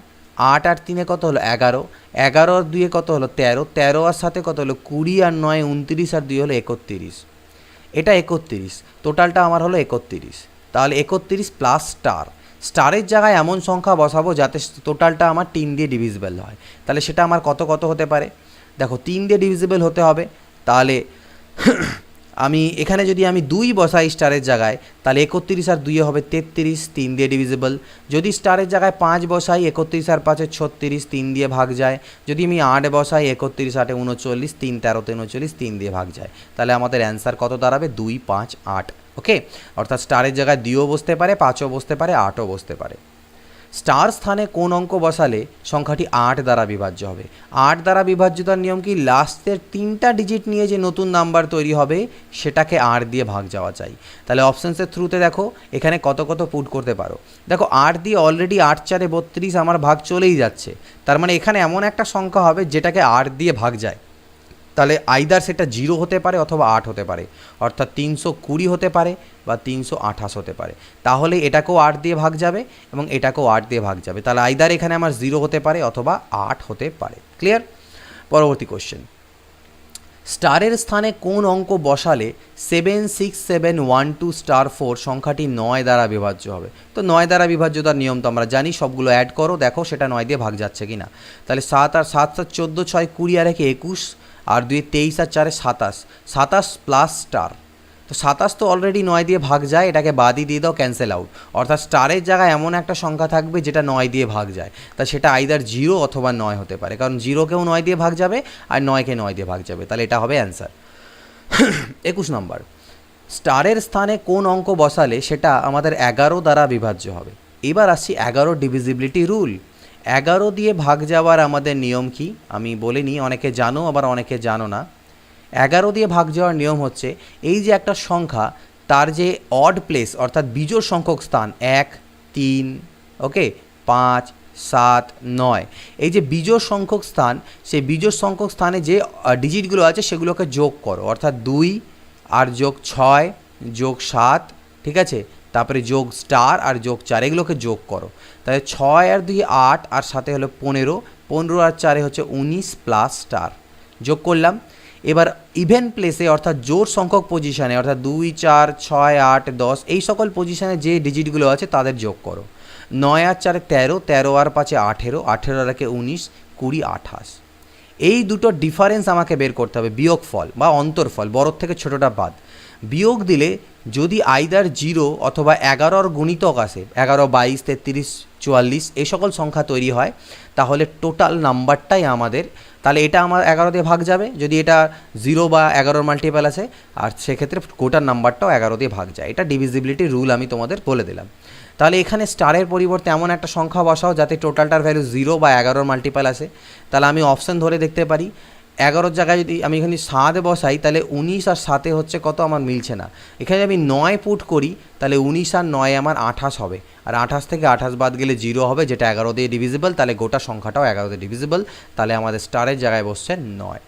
8 আর 3 কত হলো 11, 11 আর 2 কত হলো 13, 13 আর 7 কত হলো 20, আর 9 29, আর 2 হলো 31। এটা 31, টোটালটা আমার হলো 31। তাহলে 31 প্লাস স্টার, স্টারের জায়গায় এমন সংখ্যা বসাবো যাতে টোটালটা আমার 3 দিয়ে ডিভিজিবল হয়। তাহলে সেটা আমার কত কত হতে পারে? দেখো 3 দিয়ে ডিভিজিবল হতে হবে, তাহলে আমি এখানে যদি আমি 2 বসাই স্টারের জায়গায়, তাহলে 31 আর 2 হবে 33, 3 দিয়ে ডিভিজিবল। যদি স্টারের জায়গায় 5 বসাই, 31 আর 5 36, 3 দিয়ে ভাগ যায়। যদি আমি 8 বসাই, 31 8 39, 3 13 39, 3 দিয়ে ভাগ যায়। তাহলে আমাদের অ্যান্সার কত দাঁড়াবে? 2 5 8। ওকে, অর্থাৎ স্টারের জায়গায় 2ও বসতে পারে, 5ও বসতে পারে, 8ও বসতে পারে। স্টার স্থানে কোন অঙ্ক বসালে সংখ্যাটি 8 দ্বারা বিভাজ্য হবে? 8 দ্বারা বিভাজ্যতার নিয়ম কি? লাস্টের 3টা ডিজিট নিয়ে যে নতুন নাম্বার তৈরি হবে সেটাকে 8 দিয়ে ভাগ যাওয়া চাই। তাহলে অপশানসের থ্রুতে দেখো এখানে কত কত পুট করতে পারো। দেখো 8 দিয়ে অলরেডি 8 4 32 আমার ভাগ চলেই যাচ্ছে, তার মানে এখানে এমন একটা সংখ্যা হবে যেটাকে 8 দিয়ে ভাগ যায়। তাহলে আইদার সেটা 0 হতে পারে অথবা 8 হতে পারে, অর্থাৎ 320 হতে পারে বা 328 হতে পারে। তাহলে এটাকেও 8 দিয়ে ভাগ যাবে এবং এটাকেও 8 দিয়ে ভাগ যাবে। তাহলে আইদার এখানে আমার 0 হতে পারে অথবা 8 হতে পারে। ক্লিয়ার? পরবর্তী কোশ্চেন, স্টারের স্থানে কোন অঙ্ক বসালে 76712*4 সংখ্যাটি 9 দ্বারা বিভাজ্য হবে? তো 9 দ্বারা বিভাজ্যতার নিয়ম তো আমরা জানি, সবগুলো অ্যাড করো, দেখো সেটা 9 দিয়ে ভাগ যাচ্ছে কি না। তাহলে 7 আর 7 7 14, 6 20 আর 1 21, আর 2 23 আর 4 27, 27 প্লাস স্টার। তো 27 তো অলরেডি 9 দিয়ে ভাগ যায়, এটাকে বাদই দিয়ে দাও, ক্যান্সেল আউট। অর্থাৎ স্টারের জায়গায় এমন একটা সংখ্যা থাকবে যেটা 9 দিয়ে ভাগ যায়, তা সেটা আইদার 0 অথবা 9 হতে পারে, কারণ 0কেও 9 দিয়ে ভাগ যাবে আর 9কে 9 দিয়ে ভাগ যাবে। তাহলে এটা হবে অ্যান্সার। 21 নম্বর, স্টারের স্থানে কোন অঙ্ক বসালে সেটা আমাদের 11 দ্বারা বিভাজ্য হবে? এবার আসছি 11 ডিভিজিবিলিটি রুল। 11 দিয়ে ভাগ যাওয়ার আমাদের নিয়ম কি আমি বলে নিই, অনেকে জানো আবার অনেকে জানো না। 11 দিয়ে ভাগ যাওয়ার নিয়ম হচ্ছে, এই যে একটা সংখ্যা তার যে অড প্লেস অর্থাৎ বিজোড় সংখ্যক স্থান 1 3 ওকে 5 7 9, এই যে বিজোড় সংখ্যক স্থান, সেই বিজোড় সংখ্যক স্থানে যে ডিজিটগুলো আছে সেগুলোকে যোগ করো, অর্থাৎ 2 আর যোগ 6 যোগ 7, ঠিক আছে, তারপরে যোগ স্টার আর যোগ 4, এগুলোকে যোগ করো। তাহলে 6 আর 2 8 আর সাথে হলো 15, 15 আর 4 হচ্ছে 19 প্লাস স্টার, যোগ করলাম। এবার ইভেন প্লেসে অর্থাৎ জোড় সংখ্যক পজিশানে অর্থাৎ 2 4 6 8 10 এই সকল পজিশানে যে ডিজিটগুলো আছে তাদের যোগ করো। 9 আর 4 13, 13 আর 5 18, 18 আর 1 19, 20 28। এই দুটো ডিফারেন্স আমাকে বের করতে হবে, বিয়োগফল বা অন্তরফল, বড়োর থেকে ছোটোটা বাদ। বিয়োগ দিলে যদি আইদার 0 অথবা 11 গুণিতক আসে, 11 22 33 44 এই সকল সংখ্যা তৈরি হয়, তাহলে টোটাল নাম্বারটাই আমাদের, তাহলে এটা আমার 11 দিয়ে ভাগ যাবে যদি এটা 0 বা 11 মাল্টিপল আছে, আর সেক্ষেত্রে গোটার নাম্বারটাও 11 দিয়ে ভাগ যায়। এটা ডিভিজিবিলিটি রুল আমি তোমাদের বলে দিলাম। তাহলে এখানে স্টারের পরিবর্তে এমন একটা সংখ্যা বসাও যাতে টোটালটার ভ্যালু 0 বা 11 মাল্টিপল আসে। তাহলে আমি অপশান ধরে দেখতে পারি, 11 জায়গায় যদি আমি এখানে 7 বসাই তাহলে 19 আর 7 হচ্ছে কত, আমার মিলছে না। এখানে আমি 9 পুট করি তাহলে 19 আর 9 আমার 28 হবে, আর 28 থেকে 28 বাদ গেলে 0 হবে, যেটা 11 দিয়ে ডিভিজিবল, তাহলে গোটা সংখ্যাটাও 11 দিয়ে ডিভিজিবল। তাহলে আমাদের স্টারের জায়গায় বসছে 9।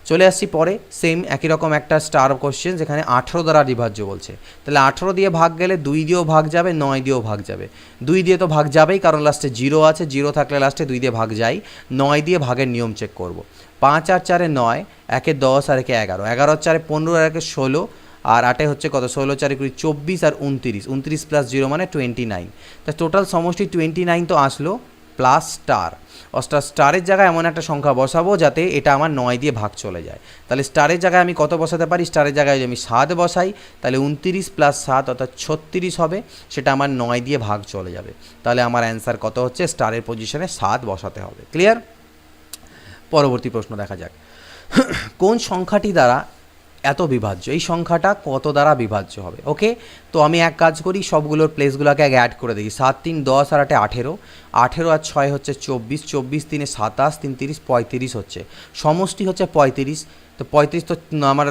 চলে আসছি পরে, সেম একই রকম একটা স্টার কোশ্চেন যেখানে 18 দ্বারা বিভাজ্য বলছে। তাহলে 18 দিয়ে ভাগ গেলে 2 দিয়েও ভাগ যাবে, 9 দিয়েও ভাগ যাবে। 2 দিয়ে তো ভাগ যাবেই, কারণ লাস্টে 0 আছে, 0 থাকলে লাস্টে 2 দিয়ে ভাগ যাই। 9 দিয়ে ভাগের নিয়ম চেক করব। 5 আর 4 9, 1 10 আর 1 11, 11 আর 4 15 আর 1 16, আর 8 হচ্ছে কত, 16 4 20 24 আর 29, 29 প্লাস 0 মানে 29। তা টোটাল সমষ্টি 29 তো আসলো, প্লাস স্টার। অর্থাৎ স্টারের জায়গায় এমন একটা সংখ্যা বসাবো যাতে এটা আমার 9 দিয়ে ভাগ চলে যায়। তাহলে স্টারের জায়গায় আমি কত বসাতে পারি, স্টারের জায়গায় যদি আমি 7 বসাই তাহলে 29 প্লাস 7 অর্থাৎ 36 হবে, সেটা আমার 9 দিয়ে ভাগ চলে যাবে। তাহলে আমার অ্যান্সার কত হচ্ছে, স্টারের পজিশনে 7 বসাতে হবে। ক্লিয়ার? পরবর্তী প্রশ্ন দেখা যাক, কোন সংখ্যাটি দ্বারা এত বিভাজ্য, এই সংখ্যাটা কত দ্বারা বিভাজ্য হবে? ওকে, তো আমি এক কাজ করি, সবগুলোর প্লেসগুলোকে আগে অ্যাড করে দিই। 7 3 10 আর 8 18, 18 আর 6 হচ্ছে 24, 24 3 27, 3 30 35 হচ্ছে, সমষ্টি হচ্ছে 35। তো 35 তো আমার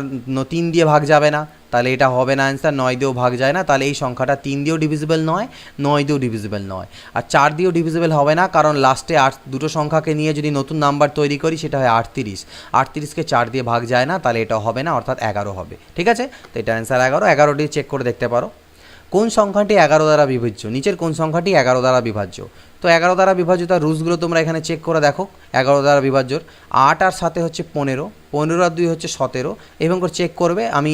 3 দিয়ে ভাগ যাবে না, তাহলে এটা হবে না অ্যান্সার। 9 দিয়েও ভাগ যায় না, তাহলে এই সংখ্যাটা 3 দিয়েও ডিভিজিবল নয়, 9 দিয়েও ডিভিজিবল নয়, আর 4 দিয়েও ডিভিজিবল হবে না, কারণ লাস্টে দুটো সংখ্যাকে নিয়ে যদি নতুন নাম্বার তৈরি করি সেটা হয় 38, 38কে 4 দিয়ে ভাগ যায় না, তাহলে এটা হবে না, অর্থাৎ 11 হবে। ঠিক আছে, তো এটা অ্যান্সার 11। 11 দিয়ে চেক করে দেখতে পারো কোন সংখ্যাটি 11 দ্বারা বিভাজ্য, নিচের কোন সংখ্যাটি 11 দ্বারা বিভাজ্য। তো 11 দ্বারা বিভাজ্য তার রুলসগুলো তোমরা এখানে চেক করে দেখো। 11 দ্বারা বিভাজ্যর 8 আর 7 হচ্ছে 15, 15 আর 2 হচ্ছে 17, এবং করে চেক করবে। আমি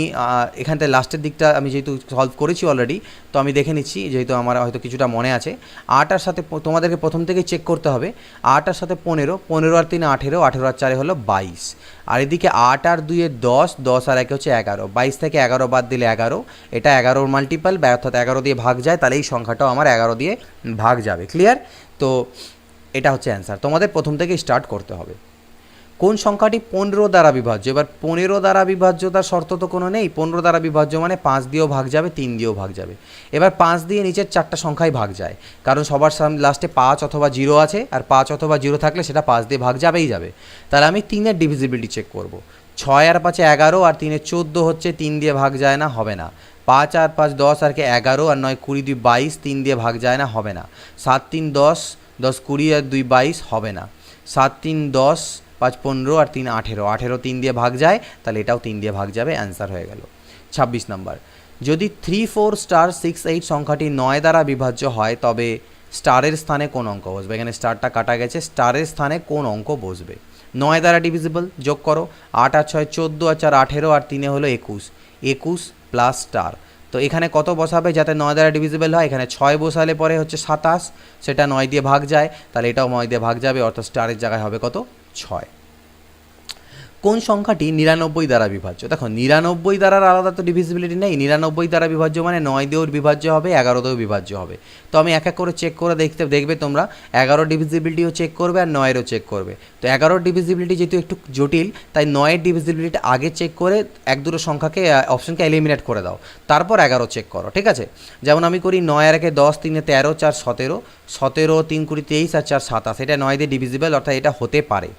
এখান থেকে লাস্টের দিকটা আমি যেহেতু সলভ করেছি অলরেডি, তো আমি দেখে নিচ্ছি, যেহেতু আমার হয়তো কিছুটা মনে আছে। 8 আর 7 তোমাদেরকে প্রথম থেকে চেক করতে হবে। 8 আর 7 15, 15 আর 3 18, 18 আর 4 হলো 22, আর এদিকে 8 আর 2 10, 10 আর 1 হচ্ছে 11, 22 থেকে 11 বাদ দিলে 11, এটা 11 মাল্টিপল, অর্থাৎ 11 দিয়ে ভাগ যায়, তাহলে এই সংখ্যাটাও আমার 11 দিয়ে ভাগ যাবে। ক্লিয়ার? তো এটা হচ্ছে অ্যান্সার, তোমাদের প্রথম থেকে স্টার্ট করতে হবে। কোন সংখ্যাটি 15 দ্বারা বিভাজ্য? এবার 15 দ্বারা বিভাজ্যতার শর্ত তো কোনো নেই, 15 দ্বারা বিভাজ্য মানে 5 দিয়েও ভাগ যাবে, 3 দিয়েও ভাগ যাবে। এবার 5 দিয়ে নিচের 4টা সংখ্যাই ভাগ যায়, কারণ সবার লাস্টে 5 অথবা 0 আছে, আর 5 অথবা 0 থাকলে সেটা 5 দিয়ে ভাগ যাবেই যাবে। তাহলে আমি 3-এর ডিভিজিবিলিটি চেক করব। 6 আর 5 11, আর 3 14 হচ্ছে, 3 দিয়ে ভাগ যায় না, হবে না। 5 আর 5 10 আর 11, আর 9 20 2 22, 3 দিয়ে ভাগ যায় না, হবে না। 7 3 10, 10 20 আর 2 22, হবে না। 7 3 10, 5 15 আর 3 18, 18 3 দিয়ে ভাগ যায়, তাহলে এটাও 3 দিয়ে ভাগ যাবে, অ্যান্সার হয়ে গেল। 26 নম্বর, যদি 3 4 স্টার 6 8 সংখ্যাটি 9 দ্বারা বিভাজ্য হয় তবে স্টারের স্থানে কোন অঙ্ক বসবে? এখানে স্টারটা কাটা গেছে, স্টারের স্থানে কোন অঙ্ক বসবে? 9 দ্বারা ডিভিজিবল, যোগ করো, 8 আর 6 14 আর 4 18 আর 3 হলো 21, 21 প্লাস স্টার। তো এখানে কত বসাবে যাতে 9 দ্বারা ডিভিজিবল হয়? এখানে 6 বসালে পরে হচ্ছে 27, সেটা 9 দিয়ে ভাগ যায়, তাহলে এটাও 9 দিয়ে ভাগ যাবে, অর্থাৎ স্টারের জায়গায় হবে কত? 6। কোন সংখ্যাটি 99 দ্বারা বিভাজ্য? দেখো 99 দ্বারার আলাদা তো ডিভিজিবিলিটি নেই, 99 দ্বারা বিভাজ্য মানে 9 দিয়েও বিভাজ্য হবে, 11 দিয়েও বিভাজ্য হবে। তো আমি এক এক করে চেক করে দেখবে তোমরা 11 ডিভিজিবিলিটিও চেক করবে আর 9-এরও চেক করবে। তো 11 ডিভিজিবিলিটি যেহেতু একটু জটিল, তাই 9-এর ডিভিজিবিলিটি আগে চেক করে এক দুটো সংখ্যাকে অপশনকে এলিমিনেট করে দাও, তারপর 11 চেক করো, ঠিক আছে? যেমন আমি করি 9 আর 1 10, 3 13, 4 17, 17 3 20 23 আর 4 27, এটা 9 দিয়ে ডিভিজিবল, অর্থাৎ এটা হতে পারে।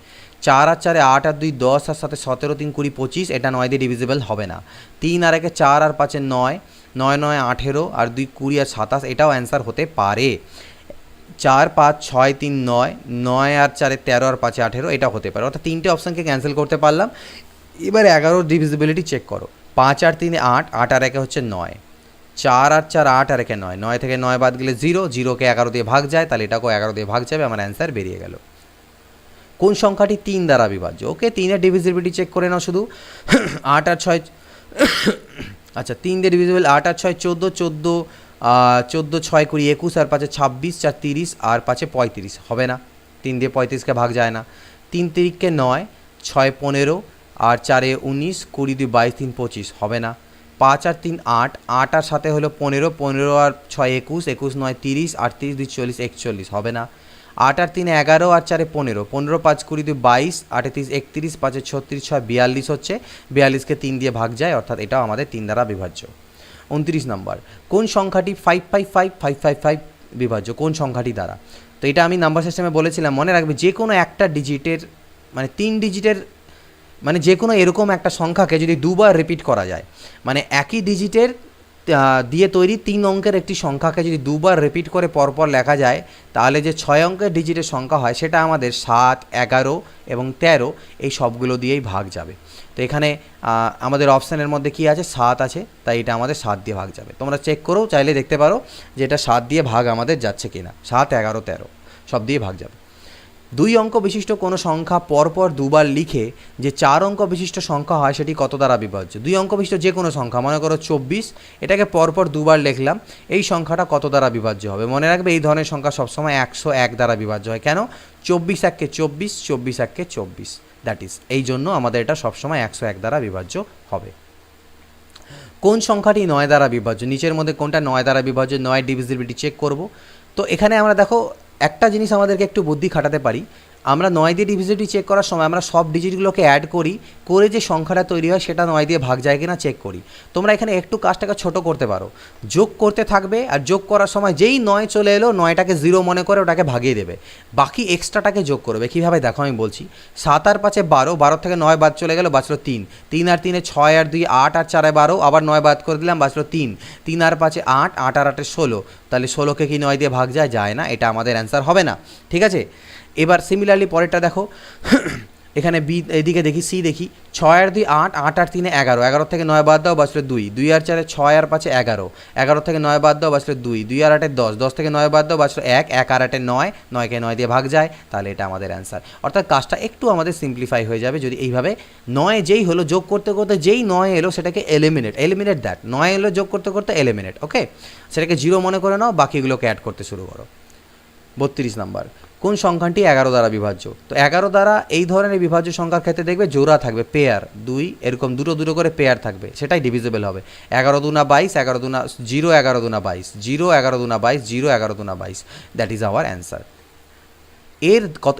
4 আর 4 8 আর 2 10 আর 7 17 3 20 25, এটা 9 দিয়ে ডিভিজিবল হবে না। 3 আর 1 4 আর 5 9, 9 9 18 আর 2 20 আর 27, এটাও অ্যান্সার হতে পারে। 4 5 6 3 9, 9 আর 4 13 আর 5 18, এটা হতে পারে, অর্থাৎ তিনটে অপশানকে ক্যান্সেল করতে পারলাম। এবার 11 ডিভিজিবিলিটি চেক করো, 5 আর 3 8, 8 আর 1 হচ্ছে 9, 4 আর 4 8 আর 1 9, 9 থেকে 9 বাদ গেলে 0, 0কে 11 দিয়ে ভাগ যায়, তাহলে এটাকেও 11 দিয়ে ভাগ যাবে, আমার অ্যান্সার বেরিয়ে গেল। কোন সংখ্যাটি 3 দ্বারা বিভাজ্য? ওকে, 3-এর ডিভিজিবিলিটি চেক করে নাও শুধু। 8 আর 6, আচ্ছা 3 দিয়ে ডিভিজিবল, 8 আর 6 14, 14 14 6 20 21 আর 5 26, 4 30 আর 5 35, হবে না, 3 দিয়ে 35কে ভাগ যায় না। 3 3কে 9, 6 15 আর 4 19, 20 2 22 3 25, হবে না। 5 আর 3 8, 8 আর 7 হলো 15, 15 আর 6 21, 21 9 30, 38 2 40 41, হবে না। 8 আর 3 11 আর 4 15, 15 5 20 2 22, 38 31, 5 36 6 42 হচ্ছে, 42কে 3 দিয়ে ভাগ যায়, অর্থাৎ এটাও আমাদের 3 দ্বারা বিভাজ্য। 29 নম্বর, কোন সংখ্যাটি 555 555 বিভাজ্য? কোন সংখ্যাটি দ্বারা? তো এটা আমি নাম্বার সিস্টেমে বলেছিলাম, মনে রাখবে যে কোনো একটা ডিজিটের মানে 3 ডিজিটের মানে যে কোনো এরকম একটা সংখ্যাকে যদি দুবার রিপিট করা যায়, মানে একই ডিজিটের দিয়ে তৈরি 3 অঙ্কের একটি সংখ্যাকে যদি দুবার রিপিট করে পরপর লেখা যায়, তাহলে যে 6 অঙ্কের ডিজিটের সংখ্যা হয় সেটা আমাদের 7 11 এবং 13, এই সবগুলো দিয়েই ভাগ যাবে। তো এখানে আমাদের অপশানের মধ্যে কি আছে? 7 আছে, তাই এটা আমাদের 7 দিয়ে ভাগ যাবে। তোমরা চেক করেও চাইলে দেখতে পারো যে এটা 7 দিয়ে ভাগ আমাদের যাচ্ছে কিনা। 7 11 13 সব দিয়ে ভাগ যাবে। 2 অঙ্ক বিশিষ্ট কোনো সংখ্যা পরপর দুবার লিখে যে 4 অঙ্ক বিশিষ্ট সংখ্যা হয় সেটি কত দ্বারা বিভাজ্য? 2 অঙ্ক বিশিষ্ট যে কোনো সংখ্যা, মনে করো 24, এটাকে পরপর দুবার লিখলাম, এই সংখ্যাটা কত দ্বারা বিভাজ্য হবে? মনে রাখবে এই ধরনের সংখ্যা সবসময় 101 দ্বারা বিভাজ্য হয়। কেন? 24 1 কে 24, 24 1 কে 24, দ্যাট ইজ এই জন্য আমাদের এটা সবসময় 101 দ্বারা বিভাজ্য হবে। কোন সংখ্যাটি 9 দ্বারা বিভাজ্য? নিচের মধ্যে কোনটা 9 দ্বারা বিভাজ্য? 9 ডিভিজিবিলিটি চেক করব। তো এখানে আমরা দেখো একটা জিনিস আমাদেরকে একটু বুদ্ধি খাটাতে পারি, আমরা 9 দিয়ে ডিভিজিবিলিটি চেক করার সময় আমরা সব ডিজিটগুলোকে অ্যাড করি, করে যে সংখ্যাটা তৈরি হয় সেটা 9 দিয়ে ভাগ যায় কিনা চেক করি। তোমরা এখানে একটু কাজটাকে ছোট করতে পারো, যোগ করতে থাকবে আর যোগ করার সময় যেই 9 চলে এলো 9টাকে 0 মনে করে ওটাকে ভাগিয়ে দেবে, বাকি এক্সট্রাটাকে যোগ করবে। কীভাবে দেখো আমি বলছি, 7 আর 5 12, 12 থেকে 9 বাদ চলে গেল, বাঁচলো 3, 3 আর 3 6 আর 2 8 আর 4 12, আবার 9 বাদ করে দিলাম, বাঁচলো 3, 3 আর 5 8, 8 আর 8 16, তাহলে 16কে কি 9 দিয়ে ভাগ যায়? যায় না, এটা আমাদের অ্যান্সার হবে না, ঠিক আছে। এবার সিমিলারলি পরেরটা দেখো, এখানে বি, এদিকে দেখি সি দেখি, 6 আর 2 8, 8 আর 3 11, 11 থেকে 9 বাদ দাও, বাঁচলো 2, 2 আর 4 6 আর 5 11, 11 থেকে 9 বাদ দাও, বাঁচলো 2, 2 আর 8 10, 10 থেকে 9 বাদ দাও, বাঁচলো 1, 1 আর 8 9, 9কে 9 দিয়ে ভাগ যায়, তাহলে এটা আমাদের অ্যান্সার। অর্থাৎ কাজটা একটু আমাদের সিম্পলিফাই হয়ে যাবে যদি এইভাবে 9 যেই হলো যোগ করতে করতে যেই 9 এলো সেটাকে এলিমিনেট দ্যাট, 9 এলো যোগ করতে করতে এলিমিনেট, ওকে, সেটাকে 0 মনে করে নাও, বাকিগুলোকে অ্যাড করতে শুরু করো। 32 নাম্বার, কোন সংখ্যাটি 11 দ্বারা বিভাজ্য? তো 11 দ্বারা এই ধরনের বিভাজ্য সংখ্যার ক্ষেত্রে দেখবে জোড়া থাকবে, পেয়ার 2, এরকম দুটো দুটো করে পেয়ার থাকবে, সেটাই ডিভিজিবল হবে। 11 দুনা 22, 11 দুনা 0, 11 দুনা 22, 0 11 দুনা 22, 0 11 দুনা 22, দ্যাট ইজ আওয়ার অ্যান্সার।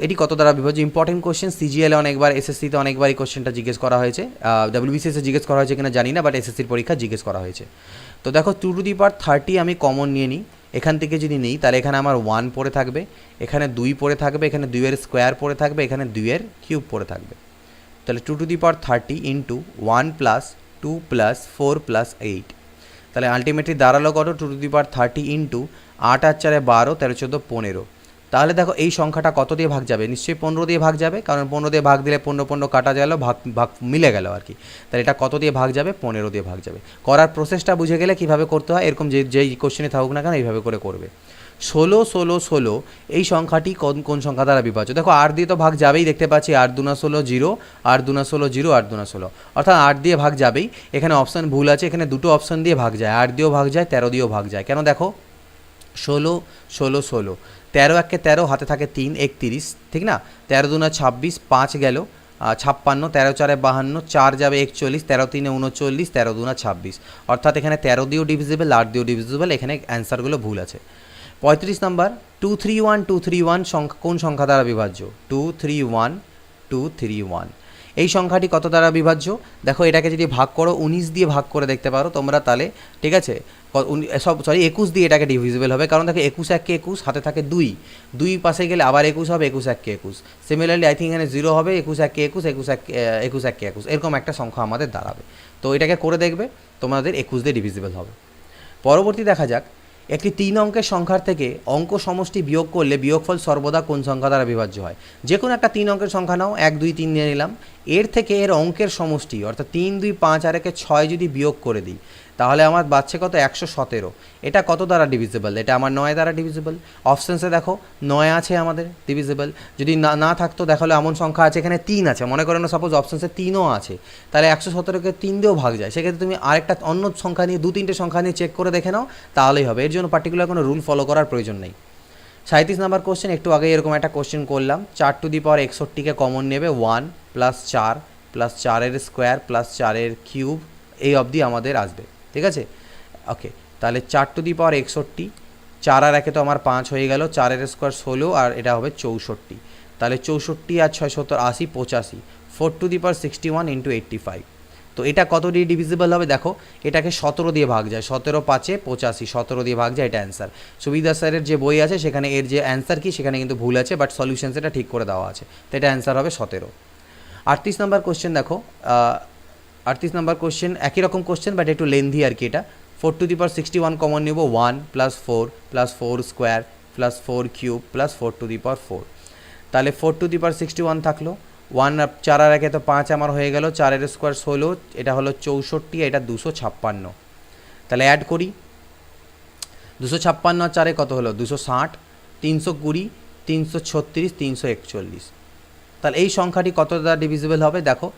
এটি কত দ্বারা বিভাজ্য? ইম্পর্টেন্ট কোশ্চেন, সিজিএলে অনেকবার, এসএসসিতে অনেকবার এই কোশ্চেনটা জিজ্ঞেস করা হয়েছে, ডাব্লিউবিসিএসে জিজ্ঞেস করা হয়েছে কিনা জানি না, বাট এসএসসির পরীক্ষা জিজ্ঞেস করা হয়েছে। তো দেখো 2 টু দি পাওয়ার 30 আমি কমন নিয়ে নিই, এখান থেকে যদি নিই তাহলে এখানে আমার 1 পড়ে থাকবে, এখানে 2 পড়ে থাকবে, এখানে 2 এর স্কোয়ার পড়ে থাকবে, এখানে 2 এর কিউব পড়ে থাকবে। তাহলে 2 two the power 30 into 1 plus 2 plus 4 plus 8, তাহলে আলটিমেটলি দাঁড়ালো কত? 2 টু দি পাওয়ার 30 ইন্টু 8 আর 4 12, 13 14 15, তাহলে দেখো এই সংখ্যাটা কত দিয়ে ভাগ যাবে, নিশ্চয়ই 15 দিয়ে ভাগ যাবে, কারণ 15 দিয়ে ভাগ দিলে 15 কাটা গেল, ভাগ ভাগ মিলে গেল আর কি। তাহলে এটা কত দিয়ে ভাগ যাবে, 15 দিয়ে ভাগ যাবে। করার প্রসেসটা বুঝে গেলে কীভাবে করতে হয়, এরকম যেই কোশ্চেনে থাকুক না কেন এইভাবে করে করবে। 16 16 16 এই সংখ্যাটি কোন সংখ্যা দ্বারা বিভাজ্য, দেখো 8 দিয়ে তো ভাগ যাবেই, দেখতে পাচ্ছি 8 দুনা 16 0, 8 দুনা 16 0, 8 দুনা 16, অর্থাৎ 8 দিয়ে ভাগ যাবেই। এখানে অপশান ভুল আছে, এখানে দুটো অপশান দিয়ে ভাগ যায়, 8 দিয়েও ভাগ যায়, 13 দিয়েও ভাগ যায়। কেন দেখো 16 16 16, 13 একে 13, হাতে থাকে 3 31, ঠিক না, 13 দুনা 26, 5 গেল 56, 13 4 52, 4 যাবে 41, 13 3 39, 13 দুনা 26, অর্থাৎ এখানে 13 দিয়েও ডিভিজিবল, 8 দিয়েও ডিভিজিবল, এখানে অ্যান্সারগুলো ভুল আছে। 35 নম্বর 231 231 সংখ্যা কোন সংখ্যা দ্বারা বিভাজ্য, 231 231 এই সংখ্যাটি কত দ্বারা বিভাজ্য, দেখো এটাকে যদি ভাগ করো 19 দিয়ে ভাগ করে দেখতে পারো তোমরা, তাহলে ঠিক আছে 21 দিয়ে এটাকে ডিভিজিবল হবে, কারণ দেখো 21 1 21, হাতে থাকে 2, 2 পাশে গেলে আবার 21 হবে, 21 1 21, সিমিলারলি আই থিঙ্ক এখানে 0 হবে, 21 1 21, 21 1 21, এরকম একটা সংখ্যা আমাদের দাঁড়াবে। তো এটাকে করে দেখবে, তোমাদের 21 দিয়ে ডিভিজিবল হবে। পরবর্তী দেখা যাক, একটি 3 অঙ্কের সংখ্যার থেকে অঙ্ক সমষ্টি বিয়োগ করলে বিয়োগফল সর্বদা কোন সংখ্যা দ্বারা বিভাজ্য হয়। যে কোনো একটা 3 অঙ্কের সংখ্যা নাও, 1 2 3 নিয়ে নিলাম, এর থেকে এর অঙ্কের সমষ্টি অর্থাৎ 3 2 5 আর 1 6 যদি বিয়োগ করে দিই, তাহলে আমার বাচ্চা কত 117, এটা কত দ্বারা ডিভিজিবল, এটা আমার 9 দ্বারা ডিভিজিবল। অপশানসে দেখো 9 আছে আমাদের ডিভিজিবল, যদি না থাকতো দেখালে এমন সংখ্যা আছে এখানে 3 আছে, মনে করো না সাপোজ অপশানসে 3ও আছে, তাহলে 117কে 3 দিয়েও ভাগ যায়, সেক্ষেত্রে তুমি আরেকটা অন্য সংখ্যা নিয়ে 2-3টে সংখ্যা নিয়ে চেক করে দেখে নাও, তাহলেই হবে, এর জন্য পার্টিকুলার কোনো রুল ফলো করার প্রয়োজন নেই। 37 নম্বর কোশ্চেন, একটু আগে এরকম একটা কোশ্চেন করলাম, 4 টু দি পাওয়ার 61কে কমন নেবে, 1 plus 4 plus 4 square plus 4 cube, এই অবধি আমাদের আসবে, ঠিক আছে। ওকে, তাহলে 4 টু দি পাওয়ার 61, 4 আর 1 তো আমার 5 হয়ে গেল, 4 স্কোয়ার 16 আর এটা হবে 64, তাহলে 64 আর 6 70 80 85, 4 টু দি পাওয়ার 61 ইন্টু 85। তো এটা কত দিয়ে ডিভিজিবল হবে, দেখো এটাকে 17 দিয়ে ভাগ যায়, 17 5 85, 17 দিয়ে ভাগ যায়, এটা অ্যান্সার। সুবিধা স্যারের যে বই আছে সেখানে এর যে অ্যান্সার কি সেখানে কিন্তু ভুল আছে, বাট সলিউশন সেটা ঠিক করে দেওয়া আছে, তো এটা অ্যান্সার হবে 17। 38 নম্বর কোশ্চেন দেখো, 38 নম্বর কোশ্চেন একই রকম কোশ্চেন বাট একটু লেন্দি আর কি। এটা 4 টু দি পাওয়ার 61 কমন নেব, 1 plus 4 plus 4 square plus 4 cube plus 4 to the power 4, তাহলে 4 টু দি পাওয়ার 61 থাকলো, 1 4 আর 1 তো 5 আমার হয়ে গেল, 4 স্কোয়ার 16, এটা হলো 64, এটা 256, তাহলে অ্যাড করি, 256 আর 4 কত হলো 260, 320 336 341, তাহলে এই সংখ্যাটি কত দ্বারা ডিভিজিবল হবে, দেখো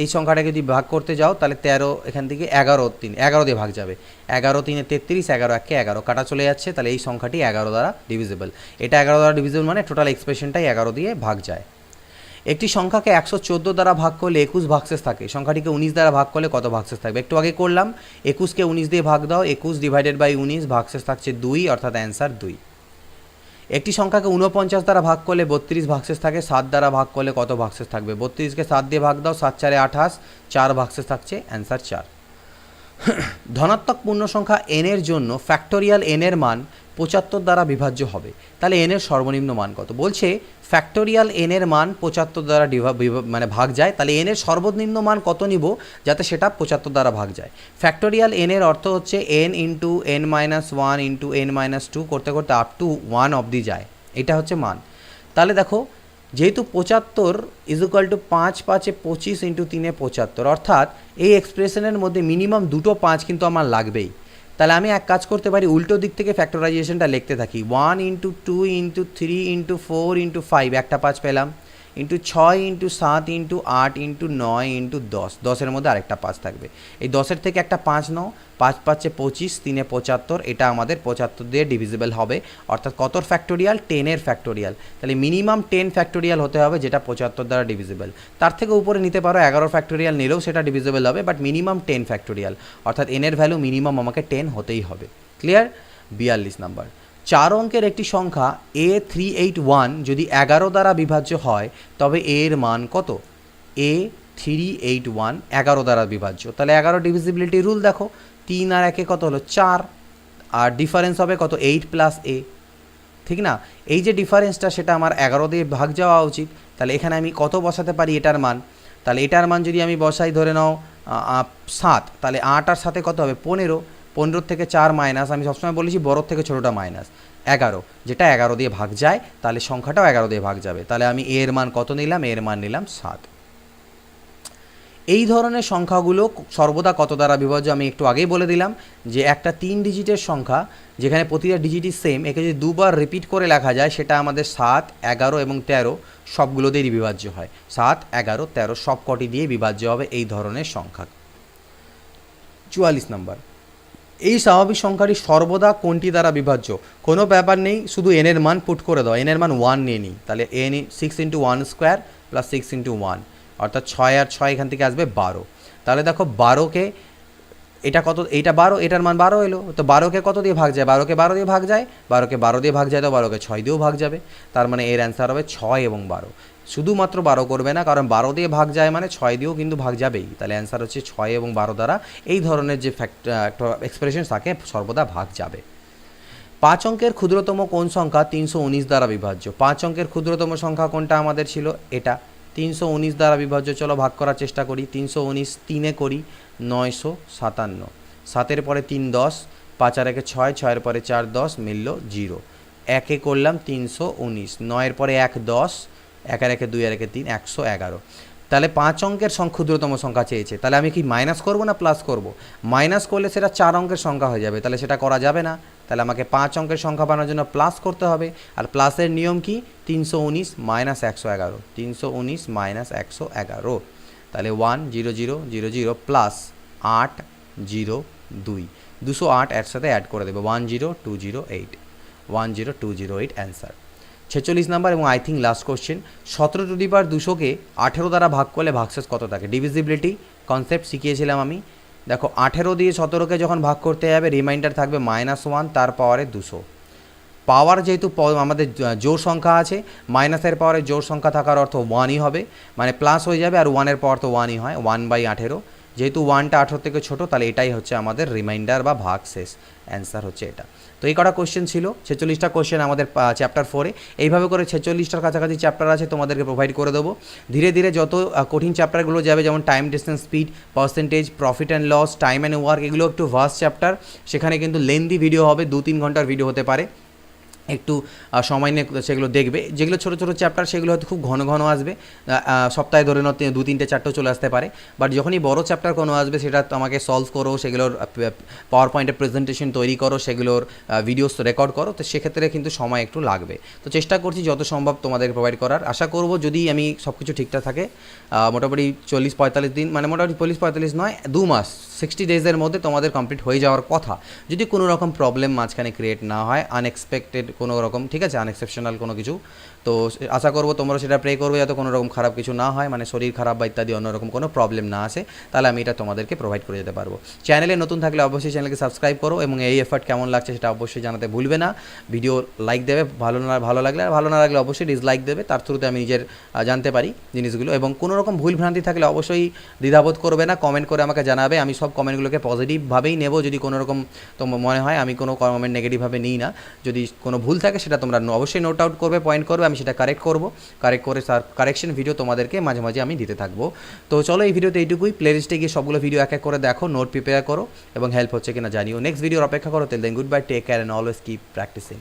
এই সংখ্যাটাকে যদি ভাগ করতে যাও তাহলে 13, এখান থেকে 11 দিয়ে ভাগ যাবে, 11 3 33, 11 1 11, কাটা চলে যাচ্ছে, তাহলে এই সংখ্যাটি 11 দ্বারা ডিভিজিবল, এটা 11 দ্বারা ডিভিজিবল মানে টোটাল এক্সপ্রেশনটাই 11 দিয়ে ভাগ যায়। একটি সংখ্যাকে 114 দ্বারা ভাগ করলে 21 ভাগশেষ থাকে, সংখ্যাটিকে 19 দ্বারা ভাগ করলে কত ভাগশেষ থাকবে, একটু আগে করলাম, 21কে 19 দিয়ে ভাগ দাও, 21 ডিভাইডেড বাই 19, ভাগশেষ থাকছে 2, অর্থাৎ অ্যান্সার 2। একটি সংখ্যাকে 49 দ্বারা ভাগ করলে 32 ভাগশেষ থাকে, 7 দ্বারা ভাগ করলে কত ভাগশেষ থাকবে, 32কে 7 দিয়ে ভাগ দাও, 7 4 28, 4 ভাগশেষ থাকছে, অ্যান্সার 4। ধনাত্মক পূর্ণ সংখ্যা n এর জন্য ফ্যাক্টোরিয়াল n এর মান 75 দ্বারা বিভাজ্য হবে, তাহলে n এর সর্বনিম্ন মান কত, বলছে ফ্যাক্টোরিয়াল n এর মান 75 দ্বারা মানে ভাগ যায়, তাহলে n এর সর্বনিম্ন মান কত নিব যাতে সেটা 75 দ্বারা ভাগ যায়। ফ্যাক্টোরিয়াল n এর অর্থ হচ্ছে n into n-1 into n-2 করতে করতে আপ টু 1 অবধি যায়, এটা হচ্ছে মান। তাহলে দেখো যেহেতু 75 ইজ ইকুয়াল টু 5 5 25 ইন্টু 3 75, অর্থাৎ এই এক্সপ্রেশনের মধ্যে মিনিমাম দুটো 5 কিন্তু আমার লাগবেই, তাহলে আমি এক কাজ করতে পারি, উল্টো দিক থেকে ফ্যাক্টরাইজেশনটা লিখতে থাকি, 1 ইন্টু 2 ইন্টু 3 ইন্টু 4 ইন্টু 5, একটা 5 পেলাম, into 6 into 7 into 8 into 9 into 10, 10-এর মধ্যে আরেকটা 5 থাকবে, এই 10-এর থেকে একটা 5 নাও, 5 5 25, 3 75, এটা আমাদের 75 দিয়ে ডিভিজিবল হবে, অর্থাৎ কতর ফ্যাক্টোরিয়াল, 10-এর ফ্যাক্টোরিয়াল, তাহলে মিনিমাম 10 ফ্যাক্টোরিয়াল হতে হবে যেটা 75 দ্বারা ডিভিজিবল, তার থেকে উপরে নিতে পারো 11 ফ্যাক্টোরিয়াল নিলেও সেটা ডিভিজিবল হবে, বাট মিনিমাম 10 ফ্যাক্টোরিয়াল, অর্থাৎ n-এর ভ্যালু মিনিমাম আমাকে 10 হতেই হবে। ক্লিয়ার? 42 নাম্বার, 4 অঙ্কের একটি সংখ্যা A381 যদি 11 দ্বারা বিভাজ্য হয় তবে এর মান কত, A381 11 দ্বারা বিভাজ্য, তাহলে 11 ডিভিজিবিলিটি রুল দেখো, 3 আর 1 কত হলো 4, আর ডিফারেন্স হবে কত 8 প্লাস a, ঠিক না, এই যে ডিফারেন্সটা সেটা আমার 11 দিয়ে ভাগ যাওয়া উচিত, তাহলে এখানে আমি কত বসাতে পারি এটার মান, তাহলে এটার মান যদি আমি বসাই ধরে নাও 7, তাহলে 8 আর 7 কত হবে 15, 15 থেকে 4 মাইনাস, আমি সবসময় বলেছি বড় থেকে ছোটোটা মাইনাস 11, যেটা 11 দিয়ে ভাগ যায়, তাহলে সংখ্যাটাও 11 দিয়ে ভাগ যাবে। তাহলে আমি এর মান কত নিলাম? এর মান নিলাম 7। এই ধরনের সংখ্যাগুলো সর্বদা কত দ্বারা বিভাজ্য আমি একটু আগেই বলে দিলাম, যে একটা 3 ডিজিটের সংখ্যা যেখানে প্রতিটা ডিজিটই সেম, একে যদি দুবার রিপিট করে লেখা যায় সেটা আমাদের 7, 11 এবং 13 সবগুলো দিয়েই বিভাজ্য হয়। 7, 11, 13 সব কটি দিয়ে বিভাজ্য হবে এই ধরনের সংখ্যা। 44 নম্বর, এই স্বাভাবিক সংখ্যাটি সর্বদা কোনটি দ্বারা বিভাজ্য? কোনো ব্যাপার নেই, শুধু এন এর মান পুট করে দাও। এন এর মান 1 নিয়ে নিই, তাহলে এন 6 × 1² + 6 × 1, অর্থাৎ 6 আর 6 এখান থেকে আসবে 12। তাহলে দেখো 12কে, এটা কত? এইটা 12, এটার মান 12 এলো, তো 12কে কত দিয়ে ভাগ যায়? 12কে 12 দিয়ে ভাগ যায়, 12কে 12 দিয়ে ভাগ যায়, তো 12কে 6 দিয়েও ভাগ যাবে। তার মানে এর অ্যান্সার হবে 6 এবং 12। শুধুমাত্র 12 করবে না, কারণ 12 দিয়ে ভাগ যায় মানে 6 দিয়েও কিন্তু ভাগ যাবেই। তাহলে অ্যান্সার হচ্ছে 6 এবং 12 দ্বারা এই ধরনের যে এক্সপ্রেশন থাকে সর্বদা ভাগ যাবে। 5 অঙ্কের ক্ষুদ্রতম কোন সংখ্যা 319 দ্বারা বিভাজ্য? 5 অঙ্কের ক্ষুদ্রতম সংখ্যা কোনটা আমাদের ছিল? এটা 319 দ্বারা বিভাজ্য। চলো ভাগ করার চেষ্টা করি। 319 3-এ করি 957, 7-এর পরে 3 10, 5 আর 1 6, 6-এর পরে 4 10, মিলল 0। 1-এ করলাম 319, 9-এর পরে 1 10, 1 আর 1 2 আর 1 3, 111। তাহলে 5 অঙ্কের ক্ষুদ্রতম সংখ্যা চেয়েছে, তাহলে আমি কি মাইনাস করব না প্লাস করব? মাইনাস করলে সেটা 4 অঙ্কের সংখ্যা হয়ে যাবে, তাহলে সেটা করা যাবে না। তাহলে আমাকে 5 অঙ্কের সংখ্যা বানানোর জন্য প্লাস করতে হবে। আর প্লাসের নিয়ম কি? 319 - 111, 319 - 111। তাহলে 1 0 0 0 0 প্লাস 8 0 2, 208 এর সাথে অ্যাড করে দেবে, 10208, 10208 অ্যান্সার। 46 নাম্বার এবং আই থিঙ্ক লাস্ট কোশ্চেন, 17^200কে 18 দ্বারা ভাগ করলে ভাগশেষ কত থাকে? ডিভিজিবিলিটি কনসেপ্ট শিখিয়েছিলাম আমি। দেখো 18 দিয়ে 17কে যখন ভাগ করতে যাবে রিমাইন্ডার থাকবে -1, তার পাওয়ারে 200। পাওয়ার যেহেতু আমাদের জোড় সংখ্যা আছে, মাইনাসের পাওয়ারে জোড় সংখ্যা থাকার অর্থ 1ই হবে, মানে প্লাস হয়ে যাবে, আর 1-এর পাওয়ার তো 1ই হয়, 1/18। যেহেতু 1টা 18 থেকে ছোটো, তাহলে এটাই হচ্ছে আমাদের রিমাইন্ডার বা ভাগশেষ। অ্যান্সার হচ্ছে এটা। তো এই কটা কোশ্চেন ছিল, 46টা কোশ্চেন আমাদের চ্যাপ্টার 4-এ। এইভাবে করে 46টার কাছাকাছি চ্যাপ্টার আছে, তোমাদেরকে প্রোভাইড করে দেবো। ধীরে ধীরে যত কঠিন চ্যাপ্টারগুলো যাবে, যেমন time, distance, speed, percentage, profit and loss, time and work, এগুলো একটু ভাস্ট চ্যাপ্টার। সেখানে কিন্তু লেন্দি ভিডিও হবে, 2-3 ঘন্টার ভিডিও হতে পারে। একটু সময় নিয়ে সেগুলো দেখবে। যেগুলো ছোটো ছোটো চ্যাপ্টার সেগুলো হয়তো খুব ঘন ঘন আসবে, সপ্তাহে ধরে নাও 2-3টে 4টেও চলে আসতে পারে। বাট যখনই বড় চ্যাপ্টার কোনো আসবে, সেটা তোমাকে সলভ করো, সেগুলোর পাওয়ার পয়েন্টের প্রেজেন্টেশন তৈরি করো, সেগুলোর ভিডিওস রেকর্ড করো, তো সেক্ষেত্রে কিন্তু সময় একটু লাগবে। তো চেষ্টা করছি যত সম্ভব তোমাদেরকে প্রোভাইড করার। আশা করব যদি আমি সব কিছু ঠিকঠাক থাকে, মোটামুটি 40-45 দিন, মানে মোটামুটি 40-45 নয়, 2 মাস, 60 ডেজের মধ্যে তোমাদের কমপ্লিট হয়ে যাওয়ার কথা, যদি কোনো রকম প্রবলেম মাঝখানে ক্রিয়েট না হয়, আনএক্সপেক্টেড কোনো রকম, ঠিক আছে, আনএক্সেপশনাল কোনো কিছু। তো আশা করবো তোমরা সেটা প্রে করবে যাতে কোনো রকম খারাপ কিছু না হয়, মানে শরীর খারাপ বা ইত্যাদি অন্যরকম কোনো প্রবলেম না আসে, তাহলে আমি এটা তোমাদেরকে প্রোভাইড করে যেতে পারবো। চ্যানেলে নতুন থাকলে অবশ্যই চ্যানেলকে সাবস্ক্রাইব করো, এবং এই এফার্ট কেমন লাগছে সেটা অবশ্যই জানাতে ভুলবে না। ভিডিও লাইক দেবে ভালো লাগলে, আর ভালো না লাগলে অবশ্যই ডিসলাইক দেবে, তার থ্রুতে আমি নিজের জানতে পারি জিনিসগুলো। এবং কোনো রকম ভুল ভ্রান্তি থাকলে অবশ্যই দ্বিধাবোধ করবে না, কমেন্ট করে আমাকে জানাবে। আমি সব কমেন্টগুলোকে পজিটিভভাবেই নেব, যদি কোনো রকম তোমার মনে হয়, আমি কোনো কমেন্ট নেগেটিভভাবে নিই না। যদি কোনো ভুল থাকে সেটা তোমরা অবশ্যই নোট আউট করবে, পয়েন্ট করবে, আমি সেটা কারেক্ট করে তার কারেকশন ভিডিও তোমাদেরকে মাঝে মাঝে আমি দিতে থাকবো। তো চলো এই ভিডিওতে এইটুকুই। প্লেলিস্টে গিয়ে সবগুলো ভিডিও এক এক করে দেখো, নোট প্রিপেয়ার করো, এবং হেল্প হচ্ছে কিনা জানিও। নেক্সট ভিডিওর অপেক্ষা করো। Till then good bye, take care and always keep practising.